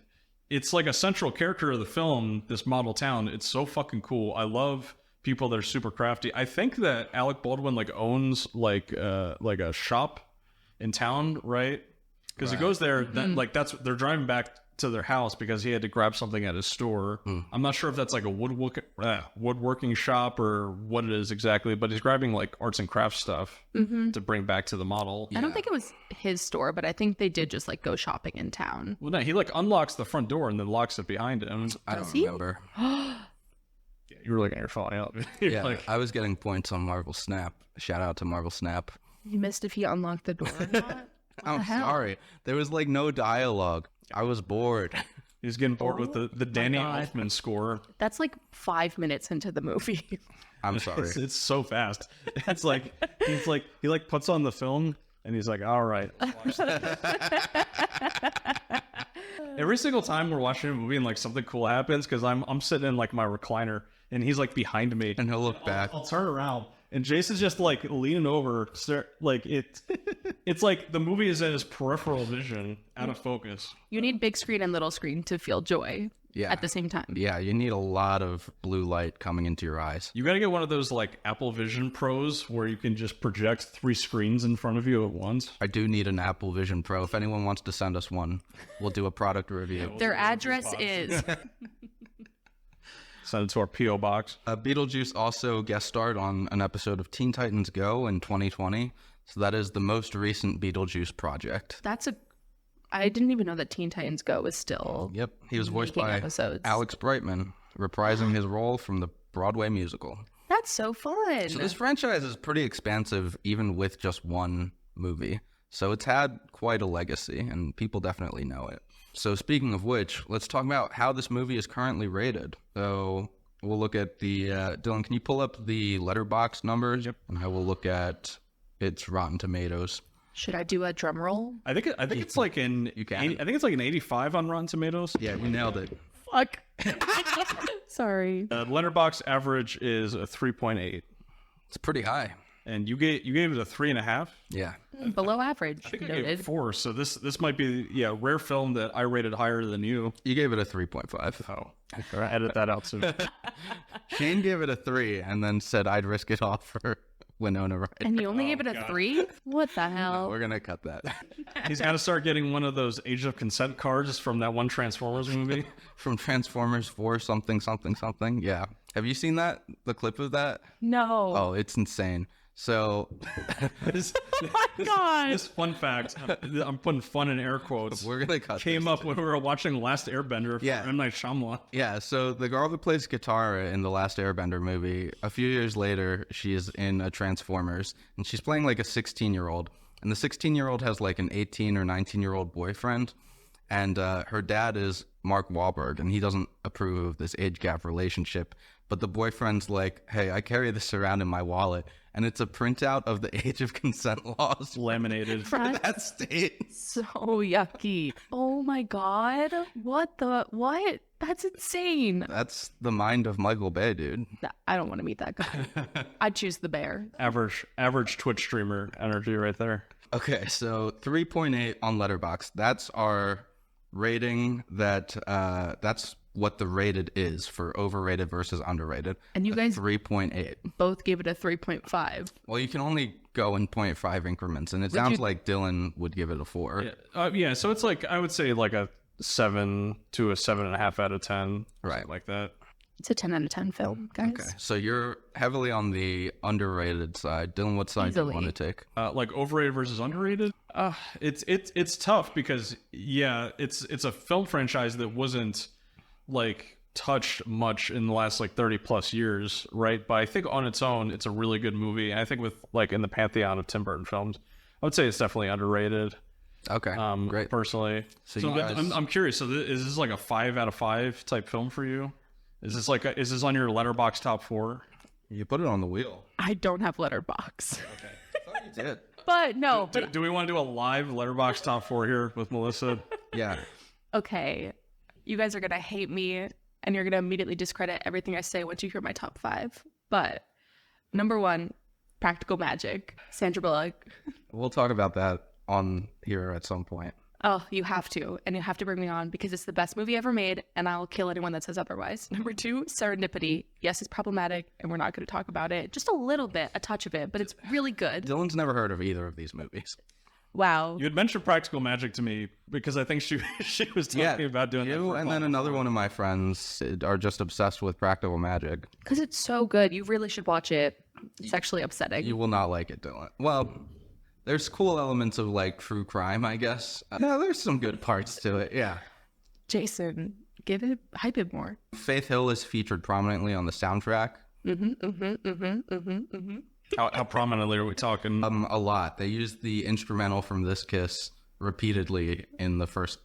it's like a central character of the film, this model town. It's so fucking cool. I love people that are super crafty. I think that Alec Baldwin like owns like a shop in town, right? Because he goes there, like they're driving back to their house because he had to grab something at his store. I'm not sure if that's like a woodworking shop or what it is exactly, but he's grabbing like arts and crafts stuff to bring back to the model. I don't think it was his store, but I think they did just like go shopping in town. Well, no, he like unlocks the front door and then locks it behind him. I don't he? remember. Yeah, you were looking at your phone. You're Yeah, like, I was getting points on Marvel Snap. Shout out to Marvel Snap. You missed if he unlocked the door or not. I'm hell? sorry. There was like no dialogue. I was bored. he's getting bored with the Danny God. Elfman score. That's like 5 minutes into the movie. I'm sorry. It's so fast. It's like he like puts on the film and he's like, all right. Every single time we're watching a movie and like something cool happens, because I'm sitting in like my recliner and he's like behind me, And he'll look back. I'll turn around and Jason's just like leaning over, like it's like the movie is in his peripheral vision, out of focus. You need big screen and little screen to feel joy Yeah. at the same time. Yeah, you need a lot of blue light coming into your eyes. You got to get one of those like Apple Vision Pros where you can just project 3 screens in front of you at once. I do need an Apple Vision Pro. If anyone wants to send us one, we'll do a product review. Their address is Send it to our P.O. box. Beetlejuice also guest starred on an episode of Teen Titans Go in 2020. So that is the most recent Beetlejuice project. I didn't even know that Teen Titans Go was still. Yep. He was voiced Making by episodes. Alex Brightman, reprising his role from the Broadway musical. That's so fun. So this franchise is pretty expansive, even with just one movie. So it's had quite a legacy, and people definitely know it. So speaking of which, let's talk about how this movie is currently rated. So we'll look at the... Dylan, can you pull up the Letterboxd numbers? Yep. And I will look at its Rotten Tomatoes. Should I do a drum roll? I think it's like an You can. I think it's like an 85 on Rotten Tomatoes. Yeah, you nailed it. Fuck. Sorry. Letterboxd average is a 3.8, It's pretty high. and you gave it a 3.5. Yeah. Below average. I think I gave it Noted. 4. So this might be rare film that I rated higher than you. You gave it a 3.5. Oh, okay. Edit that out soon. Shane gave it a 3 and then said I'd risk it all for Winona Ryder. And you only gave it a 3? What the hell? We're going to cut that. He's got to start getting one of those age of consent cards from that one Transformers movie. From Transformers 4 something, something, something. Yeah. Have you seen that? The clip of that? No. Oh, it's insane. So This God. this fun fact, I'm putting fun in air quotes, we're going to cut came this. up when we were watching Last Airbender for Yeah. M. Night Shyamalan. Yeah, so the girl who plays Katara in the last Airbender movie, a few years later, she is in a Transformers, and she's playing like a 16-year-old. And the 16-year-old has like an 18 or 19-year-old boyfriend, and her dad is Mark Wahlberg, and he doesn't approve of this age gap relationship. But the boyfriend's like, hey, I carry this around in my wallet, and it's a printout of the age of consent laws Laminated. for that state. So yucky. Oh my God. What? That's insane. That's the mind of Michael Bay, dude. I don't want to meet that guy. I'd choose the bear. Average Twitch streamer energy right there. Okay, so 3.8 on Letterboxd. That's our rating. That's what the rated is for overrated versus underrated. And you guys 3.8. both gave it a 3.5. Well, you can only go in 0.5 increments, and it sounds like Dylan would give it a 4. So it's like, I would say like a 7 to a 7.5 out of 10. Right. Something like that. It's a 10 out of 10 film, guys. Okay, so you're heavily on the underrated side. Dylan, what side do you Easily. want to take? Like overrated versus underrated. It's tough because it's a film franchise that wasn't like touched much in the last like 30 plus years, right? But I think on its own, it's a really good movie. And I think with like in the pantheon of Tim Burton films, I would say it's definitely underrated. Okay, great. Personally. So So you guys- I'm curious. So is this like a 5 out of 5 type film for you? Is this on your Letterboxd top 4? You put it on the wheel. I don't have Letterboxd. I thought you did. But no. Do we want to do a live Letterboxd top 4 here with Melissa? Yeah. Okay. You guys are going to hate me and you're going to immediately discredit everything I say once you hear my top 5. But number 1, Practical Magic. Sandra Bullock. We'll talk about that on here at some point. Oh, you have to. And you have to bring me on because it's the best movie ever made and I'll kill anyone that says otherwise. Number 2, Serendipity. Yes, it's problematic and we're not going to talk about it. Just a little bit, a touch of it, but it's really good. Dylan's never heard of either of these movies. Wow. You had mentioned Practical Magic to me because I think she was talking about doing that. You for a and then while. another one of my friends are just obsessed with Practical Magic. Because it's so good. You really should watch it. It's actually upsetting. You will not like it, Dylan. Well, there's cool elements of like true crime, I guess. No, there's some good parts to it. Yeah. Jason, hype it more. Faith Hill is featured prominently on the soundtrack. How prominently are we talking? A lot. They used the instrumental from This Kiss repeatedly in the first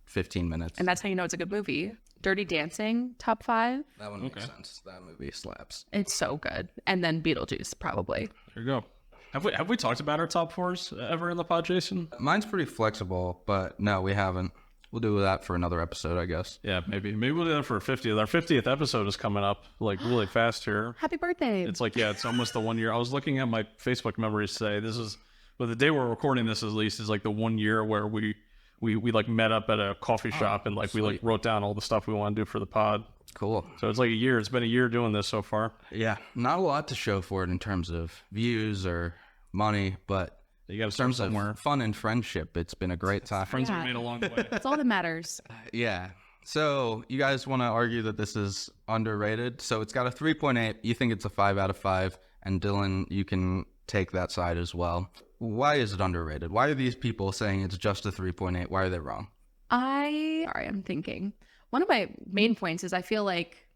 15 minutes. And that's how you know it's a good movie. Dirty Dancing, top 5. That one makes sense. That movie slaps. It's so good. And then Beetlejuice, probably. There you go. Have we talked about our top 4s ever in the pod, Jason? Mine's pretty flexible, but no, we haven't. We'll do that for another episode, I guess. Yeah, maybe we'll do that for 50th. Our 50th episode is coming up like really fast here. Happy birthday. It's like, it's almost the 1 year. I was looking at my Facebook memories today. This is, well, the day we're recording this at least is like the 1 year where we like met up at a coffee shop and like we like wrote down all the stuff we want to do for the pod. Cool. So it's like a year. It's been a year doing this so far. Yeah, not a lot to show for it in terms of views or money, but You got to in start terms somewhere. of fun and friendship, it's been a great time. Friends Yeah. we made along the way. That's all that matters. Yeah. So you guys want to argue that this is underrated? So it's got a 3.8. You think it's a 5 out of 5. And Dylan, you can take that side as well. Why is it underrated? Why are these people saying it's just a 3.8? Why are they wrong? I'm thinking. One of my main points is I feel like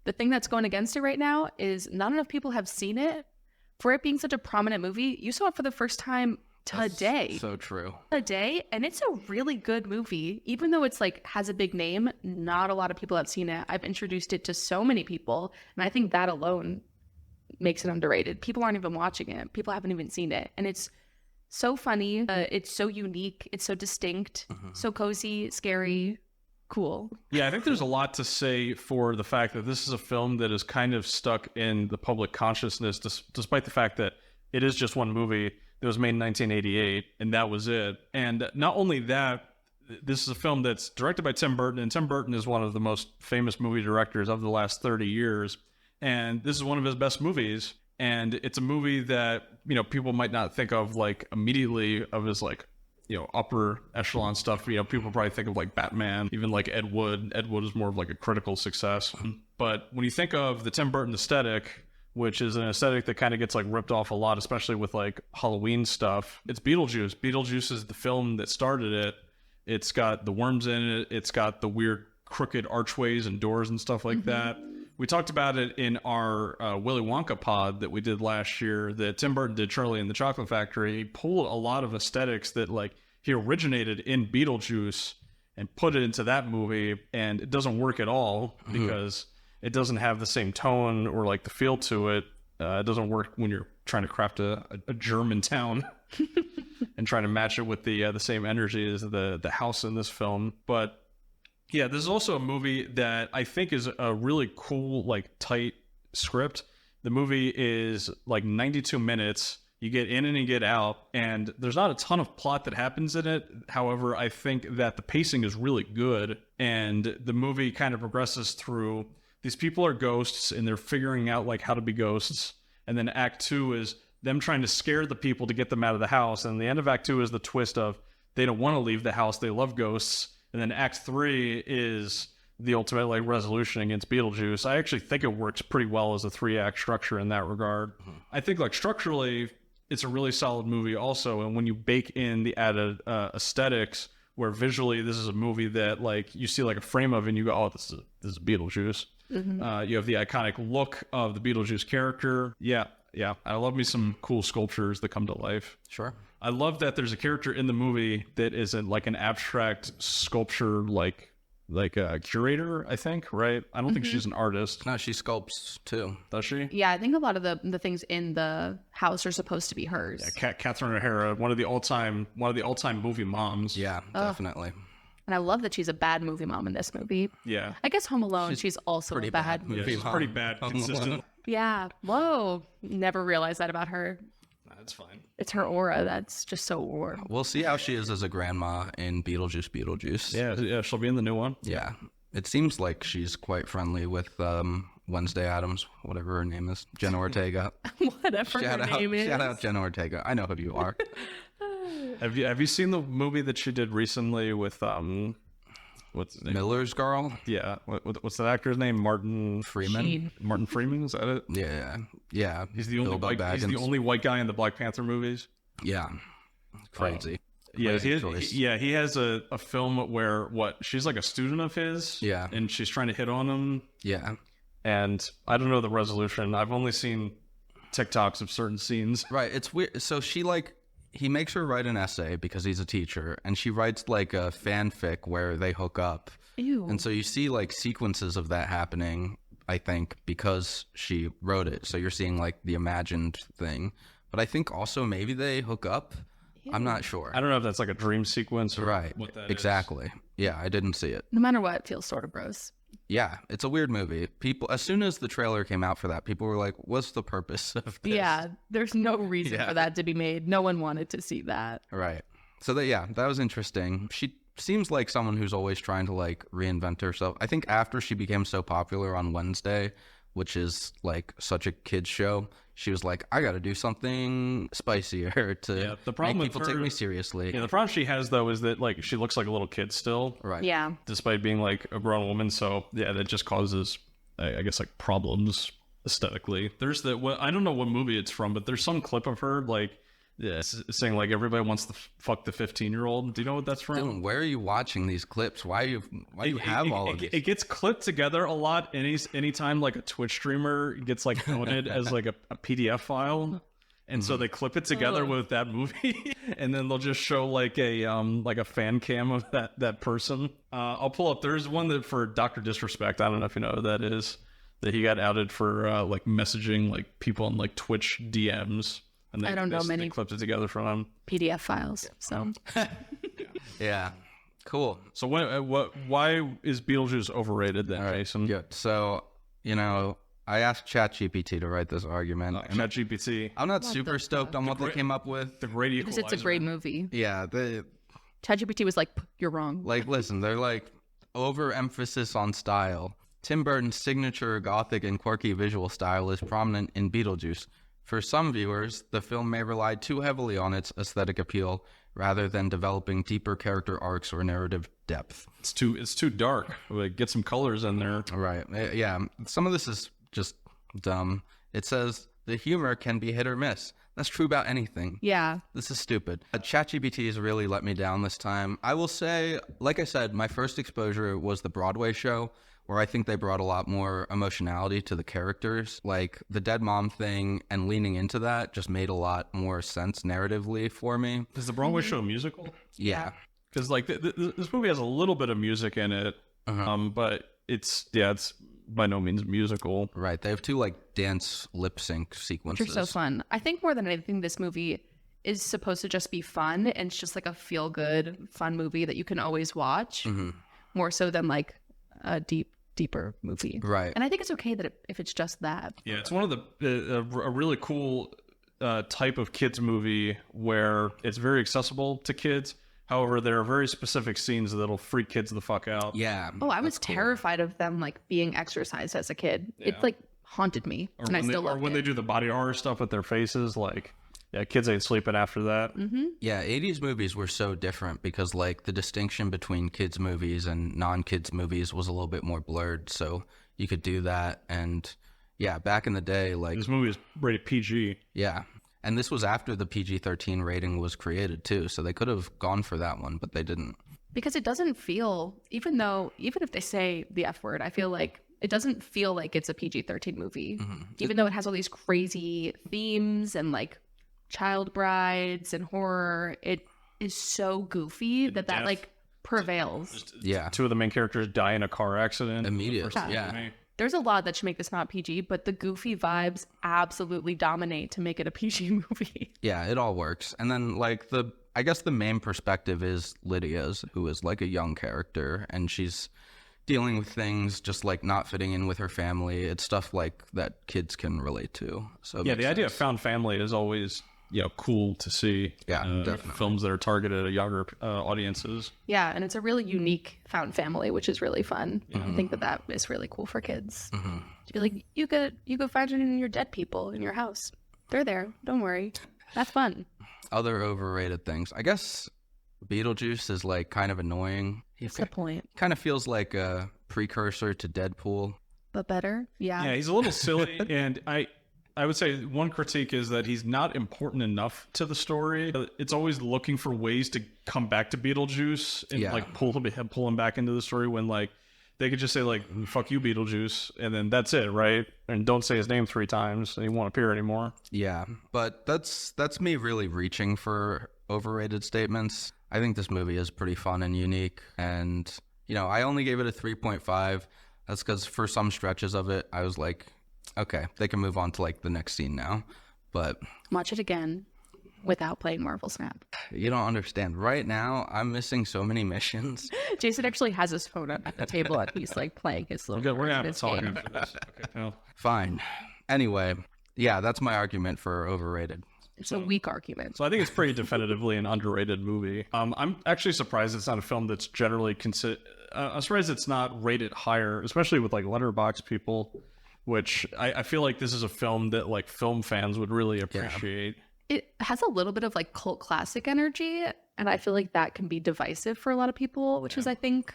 the thing that's going against it right now is not enough people have seen it. For it being such a prominent movie, you saw it for the first time today. So true. Today, and it's a really good movie. Even though it's like has a big name, not a lot of people have seen it. I've introduced it to so many people, and I think that alone makes it underrated. People aren't even watching it. People haven't even seen it, and it's So funny. It's so unique. It's so distinct. So cozy, scary, cool. Yeah, I think there's a lot to say for the fact that this is a film that is kind of stuck in the public consciousness, despite the fact that it is just one movie that was made in 1988, and that was it. And not only that, this is a film that's directed by Tim Burton, and Tim Burton is one of the most famous movie directors of the last 30 years. And this is one of his best movies. And it's a movie that, you know, people might not think of like immediately of as like, you know, upper echelon stuff. You know, people probably think of like Batman, even like Ed Wood. Ed Wood is more of like a critical success. But when you think of the Tim Burton aesthetic, which is an aesthetic that kind of gets like ripped off a lot, especially with like Halloween stuff, it's Beetlejuice. Beetlejuice is the film that started it. It's got the worms in it. It's got the weird crooked archways and doors and stuff like that. We talked about it in our Willy Wonka pod that we did last year, that Tim Burton did Charlie and the Chocolate Factory. He pulled a lot of aesthetics that like he originated in Beetlejuice and put it into that movie, and it doesn't work at all because it doesn't have the same tone or like the feel to it. It doesn't work when you're trying to craft a German town and trying to match it with the same energy as the house in this film. But yeah, this is also a movie that I think is a really cool, like tight script. The movie is like 92 minutes. You get in and you get out, and there's not a ton of plot that happens in it. However, I think that the pacing is really good, and the movie kind of progresses through these people are ghosts and they're figuring out like how to be ghosts. And then Act 2 is them trying to scare the people to get them out of the house. And the end of Act 2 is the twist of they don't want to leave the house. They love ghosts. And then Act 3 is the ultimate like resolution against Beetlejuice. I actually think it works pretty well as a 3-act structure in that regard. I think like structurally, it's a really solid movie also. And when you bake in the added aesthetics, where visually this is a movie that like you see like a frame of and you go, oh, this is Beetlejuice. You have the iconic look of the Beetlejuice character. Yeah. I love me some cool sculptures that come to life. Sure. I love that there's a character in the movie that isn't like an abstract sculpture, like a curator, I think, right? I don't think she's an artist. No, she sculpts too. Does she? Yeah, I think a lot of the things in the house are supposed to be hers. Yeah, Catherine O'Hara, one of the all-time movie moms. Yeah, definitely. And I love that she's a bad movie mom in this movie. Yeah. I guess Home Alone, she's also a bad movie. Yeah, she's pretty bad consistently. Yeah. Whoa. Never realized that about her. That's fine. It's her aura that's just so warm. We'll see how she is as a grandma in Beetlejuice. Yeah, she'll be in the new one. Yeah. It seems like she's quite friendly with Wednesday Addams, whatever her name is, Jenna Ortega. Whatever her name is. Shout out Jenna Ortega. I know who you are. Have you seen the movie that she did recently with what's his name? Miller's Girl? Yeah. What's that actor's name? Martin Freeman? Sheen. Martin Freeman, is that it? Yeah. He's the only white guy in the Black Panther movies. Yeah. Crazy. Yeah, he has a film where she's like a student of his. Yeah. And she's trying to hit on him. Yeah. And I don't know the resolution. I've only seen TikToks of certain scenes. Right. It's weird. So he makes her write an essay because he's a teacher, and she writes like a fanfic where they hook up. Ew. And so you see like sequences of that happening, I think, because she wrote it. So you're seeing like the imagined thing. But I think also maybe they hook up. Ew. I'm not sure. I don't know if that's like a dream sequence or what that is. Exactly. Yeah, I didn't see it. No matter what, it feels sort of gross. Yeah, it's a weird movie. People, as soon as the trailer came out for that, people were like, what's the purpose of this? Yeah, there's no reason for that to be made. No one wanted to see that. Right. So that was interesting. She seems like someone who's always trying to like reinvent herself. I think after she became so popular on Wednesday, which is like such a kid's show, she was like, I got to do something spicier to make people take me seriously. Yeah, the problem she has though is that like she looks like a little kid still. Right. Yeah. Despite being like a grown woman, so yeah, that just causes, I guess, like problems aesthetically. There's I don't know what movie it's from, but there's some clip of her like saying like everybody wants to fuck the 15-year-old. Do you know what that's from? Dylan, where are you watching these clips? Why do you have all of these? It gets clipped together a lot. Anytime like a Twitch streamer gets like coded as like a PDF file, and so they clip it together with that movie, and then they'll just show like a fan cam of that person. I'll pull up. There's one that for Dr. Disrespect. I don't know if you know who that is. That he got outed for like messaging like people on like Twitch DMs. And I don't know many they clipped it together from PDF files. So Yeah. Cool. So why is Beetlejuice overrated then, Jason? Good. So, I asked ChatGPT to write this argument. and ChatGPT, I'm not super stoked on what they came up with. the great because equalizer. it's a great movie. Yeah, ChatGPT was like, "You're wrong." listen, they're like overemphasis on style. Tim Burton's signature gothic and quirky visual style is prominent in Beetlejuice. For some viewers, the film may rely too heavily on its aesthetic appeal rather than developing deeper character arcs or narrative depth. It's too dark. Like, get some colors in there. Right. Yeah. Some of this is just dumb. It says the humor can be hit or miss. That's true about anything. Yeah. This is stupid. ChatGPT has really let me down this time. I will say, like I said, my first exposure was the Broadway show, where I think they brought a lot more emotionality to the characters. Like, the dead mom thing and leaning into that just made a lot more sense narratively for me. Is the Broadway show a musical? Yeah. Because like this movie has a little bit of music in it, but it's by no means musical. Right. They have two like dance lip sync sequences. Which are so fun. I think more than anything, this movie is supposed to just be fun, and it's just like a feel good, fun movie that you can always watch, more so than like a deeper movie. Right. And I think it's okay that if it's just that. Yeah, it's one of the a really cool type of kids movie where it's very accessible to kids. However, there are very specific scenes that'll freak kids the fuck out. Yeah. Oh, I was terrified of them like being exercised as a kid. Yeah. It like haunted me, and I still love it. Or when they do the body horror stuff with their faces, like, yeah, kids ain't sleeping after that. Yeah, 80s movies were so different because, like, the distinction between kids' movies and non-kids' movies was a little bit more blurred, so you could do that. And, yeah, back in the day, like... This movie is rated PG. Yeah, and this was after the PG-13 rating was created, too, so they could have gone for that one, but they didn't. Because it doesn't feel, even if they say the F word, I feel like it doesn't feel like it's a PG-13 movie. Even though it has all these crazy themes and, like, child brides and horror, it is so goofy that like prevails. Yeah. Two of the main characters die in a car accident. Immediately, The first yeah. movie. There's a lot that should make this not PG, but the goofy vibes absolutely dominate to make it a PG movie. Yeah, it all works. And then, like, I guess the main perspective is Lydia's, who is, like, a young character, and she's dealing with things just, like, not fitting in with her family. It's stuff, like, that kids can relate to. So it Yeah, makes the idea of sense. found family is always, cool to see. Yeah, definitely. Films that are targeted at younger audiences. Yeah, and it's a really unique found family, which is really fun. I think that is really cool for kids. To be like, you could find your dead people in your house. They're there. Don't worry. That's fun. Other overrated things. I guess Beetlejuice is, like, kind of annoying. What's the point? Kind of feels like a precursor to Deadpool. But better? Yeah, he's a little silly, and I would say one critique is that he's not important enough to the story. It's always looking for ways to come back to Beetlejuice and like pull him back into the story when like they could just say like "fuck you, Beetlejuice," and then that's it, right? And don't say his name 3 times, and he won't appear anymore. Yeah, but that's me really reaching for overrated statements. I think this movie is pretty fun and unique, and I only gave it a 3.5. That's because for some stretches of it, I was like, okay, they can move on to like the next scene now. But Watch it again without playing Marvel Snap. you don't understand. Right now, I'm missing so many missions. Jason actually has his phone at the table and he's like playing his little We're gonna have to his talk game. after this. Okay, well, Fine. Anyway, yeah, that's my argument for overrated. It's a weak argument. so I think it's pretty definitively an underrated movie. I'm actually surprised it's not a film that's generally considered. I'm surprised it's not rated higher, especially with like Letterboxd people. Which I feel like this is a film that like film fans would really appreciate. It has a little bit of like cult classic energy, and I feel like that can be divisive for a lot of people, which is I think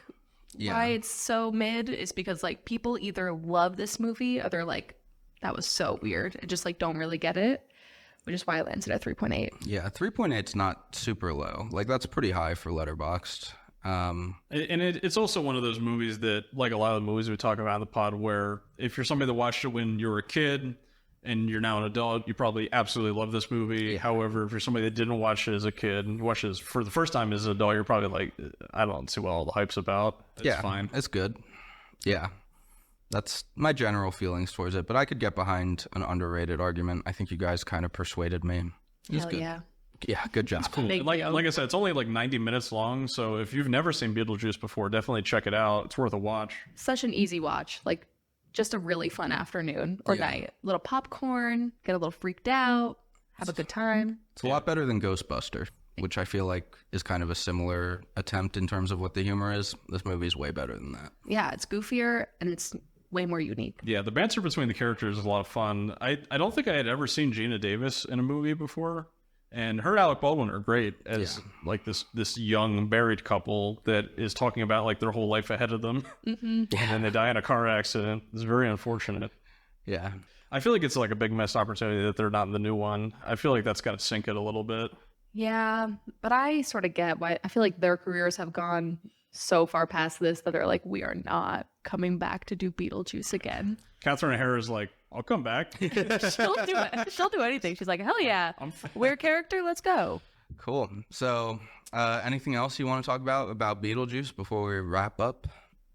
why it's so mid, is because like people either love this movie or they're like, that was so weird, and just like don't really get it, which is why I landed at 3.8. Yeah, 3.8 is not super low. Like, that's pretty high for Letterboxd. And it's also one of those movies that, like a lot of the movies we talk about in the pod, where if you're somebody that watched it when you were a kid and you're now an adult, you probably absolutely love this movie. Yeah. However, if you're somebody that didn't watch it as a kid and watched it for the first time as an adult, you're probably like, I don't see what all the hype's about. It's fine. It's good. Yeah. That's my general feelings towards it, but I could get behind an underrated argument. I think you guys kind of persuaded me. He's Hell good. yeah. Yeah, good job. Thank Like you. I said, it's only like 90 minutes long. So if you've never seen Beetlejuice before, definitely check it out. It's worth a watch. Such an easy watch. Like, just a really fun afternoon or night. Little popcorn, get a little freaked out, have a good time. It's a lot better than Ghostbuster, which I feel like is kind of a similar attempt in terms of what the humor is. This movie is way better than that. Yeah, it's goofier and it's way more unique. Yeah, the banter between the characters is a lot of fun. I don't think I had ever seen Gina Davis in a movie before. And her and Alec Baldwin are great as like this young married couple that is talking about like their whole life ahead of them. And then they die in a car accident. It's very unfortunate. Yeah. I feel like it's like a big missed opportunity that they're not in the new one. I feel like that's got to sink it a little bit. Yeah, but I sort of get why. I feel like their careers have gone so far past this that they're like, we are not coming back to do Beetlejuice again. Catherine O'Hara is like, I'll come back. She'll do it. She'll do anything. She's like, hell yeah. Weird character, let's go. Cool. So, anything else you want to talk about Beetlejuice before we wrap up?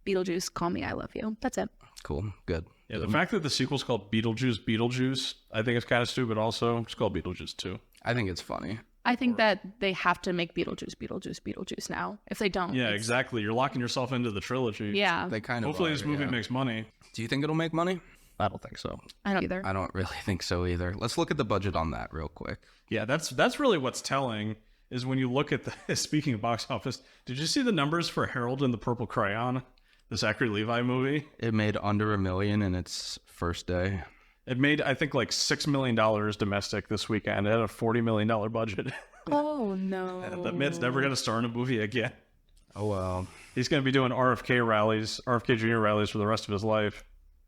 Beetlejuice, call me, I love you. That's it. Cool. Good. Yeah, the fact that the sequel's called Beetlejuice, I think it's kind of stupid also. It's called Beetlejuice 2. I think it's funny. I think that they have to make Beetlejuice now. If they don't. Yeah, exactly. You're locking yourself into the trilogy. Yeah. They kind of Hopefully are, this movie yeah. makes money. Do you think it'll make money? I don't think so. I don't either. I don't really think so either. Let's look at the budget on that real quick. Yeah, that's really what's telling is when you look at the, speaking of box office, did you see the numbers for Harold and the Purple Crayon, the Zachary Levi movie? It made under $1 million in its first day. It made, I think, like $6 million domestic this weekend. It had a $40 million budget. Oh, no. That man's never going to star in a movie again. Oh, well. He's going to be doing RFK Jr. rallies for the rest of his life.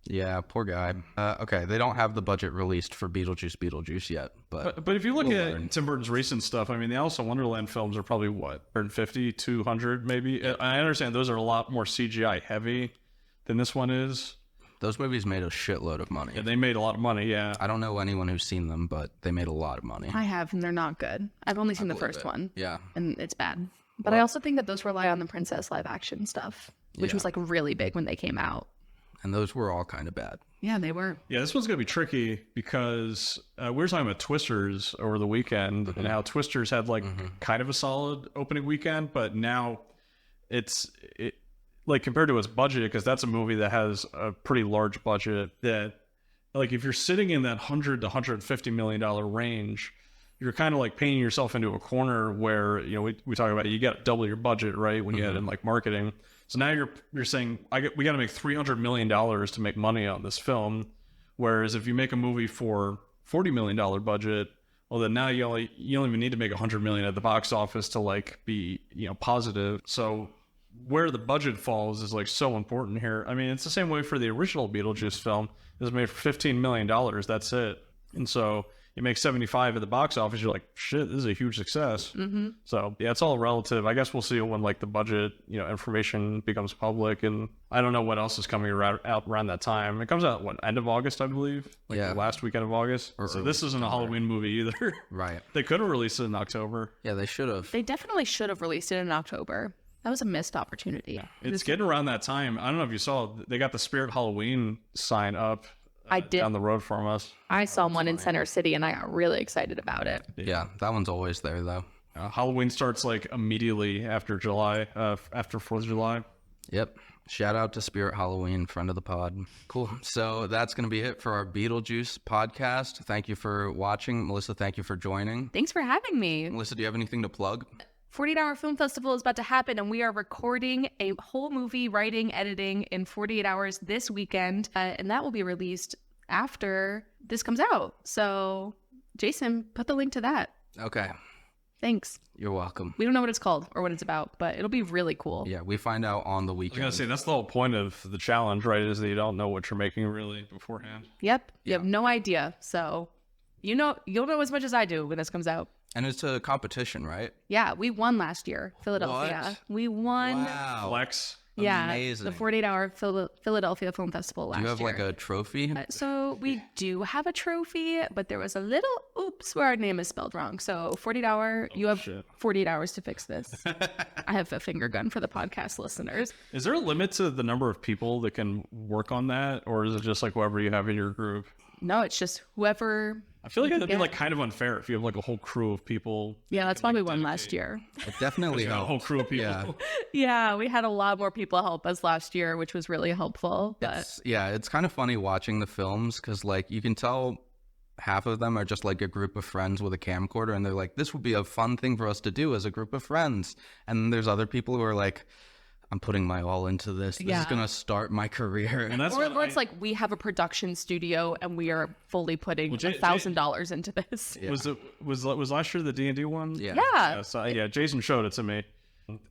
Yeah, poor guy. Okay, they don't have the budget released for Beetlejuice yet, but But if you look we'll at learn. Tim Burton's recent stuff, I mean, the Alice in Wonderland films are probably, what, 150, 200 maybe? I understand those are a lot more CGI heavy than this one is. those movies made a shitload of money. Yeah, they made a lot of money, yeah. I don't know anyone who's seen them, but they made a lot of money. I have, and they're not good. I've only seen the believe first it. one, Yeah. and it's bad. But I also think that those rely on the princess live action stuff, which Yeah. was like really big when they came out. And those were all kind of bad. Yeah, they were. Yeah, this one's going to be tricky because we were talking about Twisters over the weekend and how Twisters had like kind of a solid opening weekend, but now it's like compared to its budget, because that's a movie that has a pretty large budget, that like if you're sitting in that $100 to $150 million range, you're kind of like painting yourself into a corner where, you know, we talk about you got to double your budget, right, when you add in like marketing. So now you're saying we got to make $300 million to make money on this film, whereas if you make a movie for $40 million budget, well then now you don't even need to make $100 million at the box office to like be, you know, positive. So where the budget falls is like so important here. I mean, it's the same way for the original Beetlejuice film. It was made for $15 million. That's it. And so you make 75 at the box office, you're like, shit, this is a huge success. Mm-hmm. So yeah, it's all relative. I guess we'll see when like the budget, you know, information becomes public, and I don't know what else is coming out around that time. It comes out end of August, I believe, like Yeah. the last weekend of August. Or So early this isn't a Halloween movie either. Right. They could have released it in October. Yeah, they should have. They definitely should have released it in October. That was a missed opportunity. It's getting around that time. I don't know if you saw, they got the Spirit Halloween sign up I did. down the road from us. I saw one in Center City, and I got really excited about it. Yeah, that one's always there, though. Halloween starts like immediately after July, after 4th of July. Yep. Shout out to Spirit Halloween, friend of the pod. Cool. So that's going to be it for our Beetlejuice podcast. Thank you for watching. Melissa, thank you for joining. Thanks for having me. Melissa, do you have anything to plug? 48-hour film festival is about to happen, and we are recording a whole movie, writing, editing in 48 hours this weekend, and that will be released after this comes out. So, Jason, put the link to that. Okay. Thanks. You're welcome. We don't know what it's called or what it's about, but it'll be really cool. Yeah, we find out on the I was weekend. gonna say that's the whole point of the challenge, right? Is that you don't know what you're making really beforehand. Yep. You have no idea. So, you'll know as much as I do when this comes out. And it's a competition, right? Yeah, we won last year, Philadelphia. What? We won. Wow. Flex. Yeah, Amazing. the 48-hour Philadelphia Film Festival last Do you have year. like a trophy? So we do have a trophy, but there was a little oops where our name is spelled wrong. So 48-hour, you have shit. 48 hours to fix this. I have a finger gun for the podcast listeners. Is there a limit to the number of people that can work on that, or is it just like whoever you have in your group? No, it's just whoever I feel like that'd be like kind of unfair if you have like a whole crew of people. Yeah, that's why we won last year. It definitely A helped. whole crew of people. Yeah. Yeah, we had a lot more people help us last year, which was really helpful. But It's kind of funny watching the films because like you can tell half of them are just like a group of friends with a camcorder, and they're like, this would be a fun thing for us to do as a group of friends. And then there's other people who are like, I'm putting my all into this. This is gonna start my career. And that's or it's like we have a production studio and we are fully putting $1,000 into this. Yeah. Was last year the D&D one? Yeah. Yeah. So, Jason showed it to me,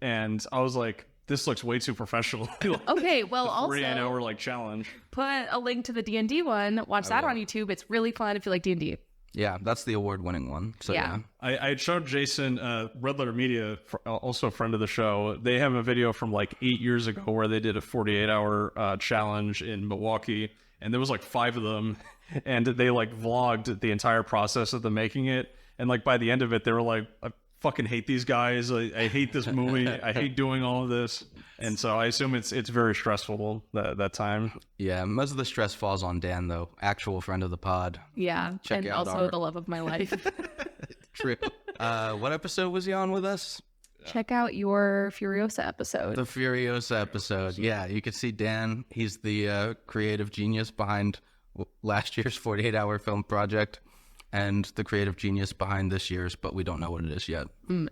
and I was like, this looks way too professional. Okay, well, also 48-hour like challenge. put a link to the D&D one. Watch that on YouTube. It's really fun if you like D&D. Yeah, that's the award-winning one. So Yeah. yeah. I had showed Jason, Red Letter Media, also a friend of the show. They have a video from like 8 years ago where they did a 48-hour challenge in Milwaukee, and there was like 5 of them, and they like vlogged the entire process of them making it. And like by the end of it, they were like, I fucking hate these guys. I hate this movie. I hate doing all of this. And so I assume it's very stressful that time. Yeah, most of the stress falls on Dan though, actual friend of the pod. Yeah, Check and out also our- the love of my life. True. What episode was he on with us? Check out your Furiosa episode. The Furiosa episode. Yeah, you can see Dan. He's the creative genius behind last year's 48-hour film project and the creative genius behind this year's, but we don't know what it is yet.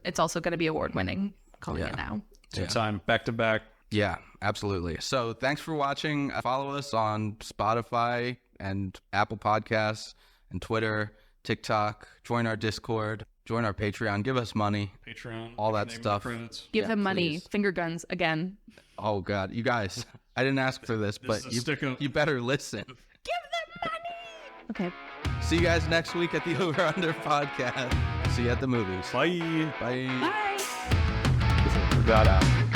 It's also going to be award-winning. Calling it now. Time back to back. Yeah, absolutely. So thanks for watching. Follow us on Spotify and Apple Podcasts and Twitter, TikTok. Join our Discord. Join our Patreon. Give us money. Patreon. All that name of stuff. the credits. Give him money. please. Finger guns again. Oh, God. You guys, I didn't ask for this, but is a stick-up. you better listen. Okay. See you guys next week at the Over Under podcast. See you at the movies. Bye. Bye. Bye. Got out.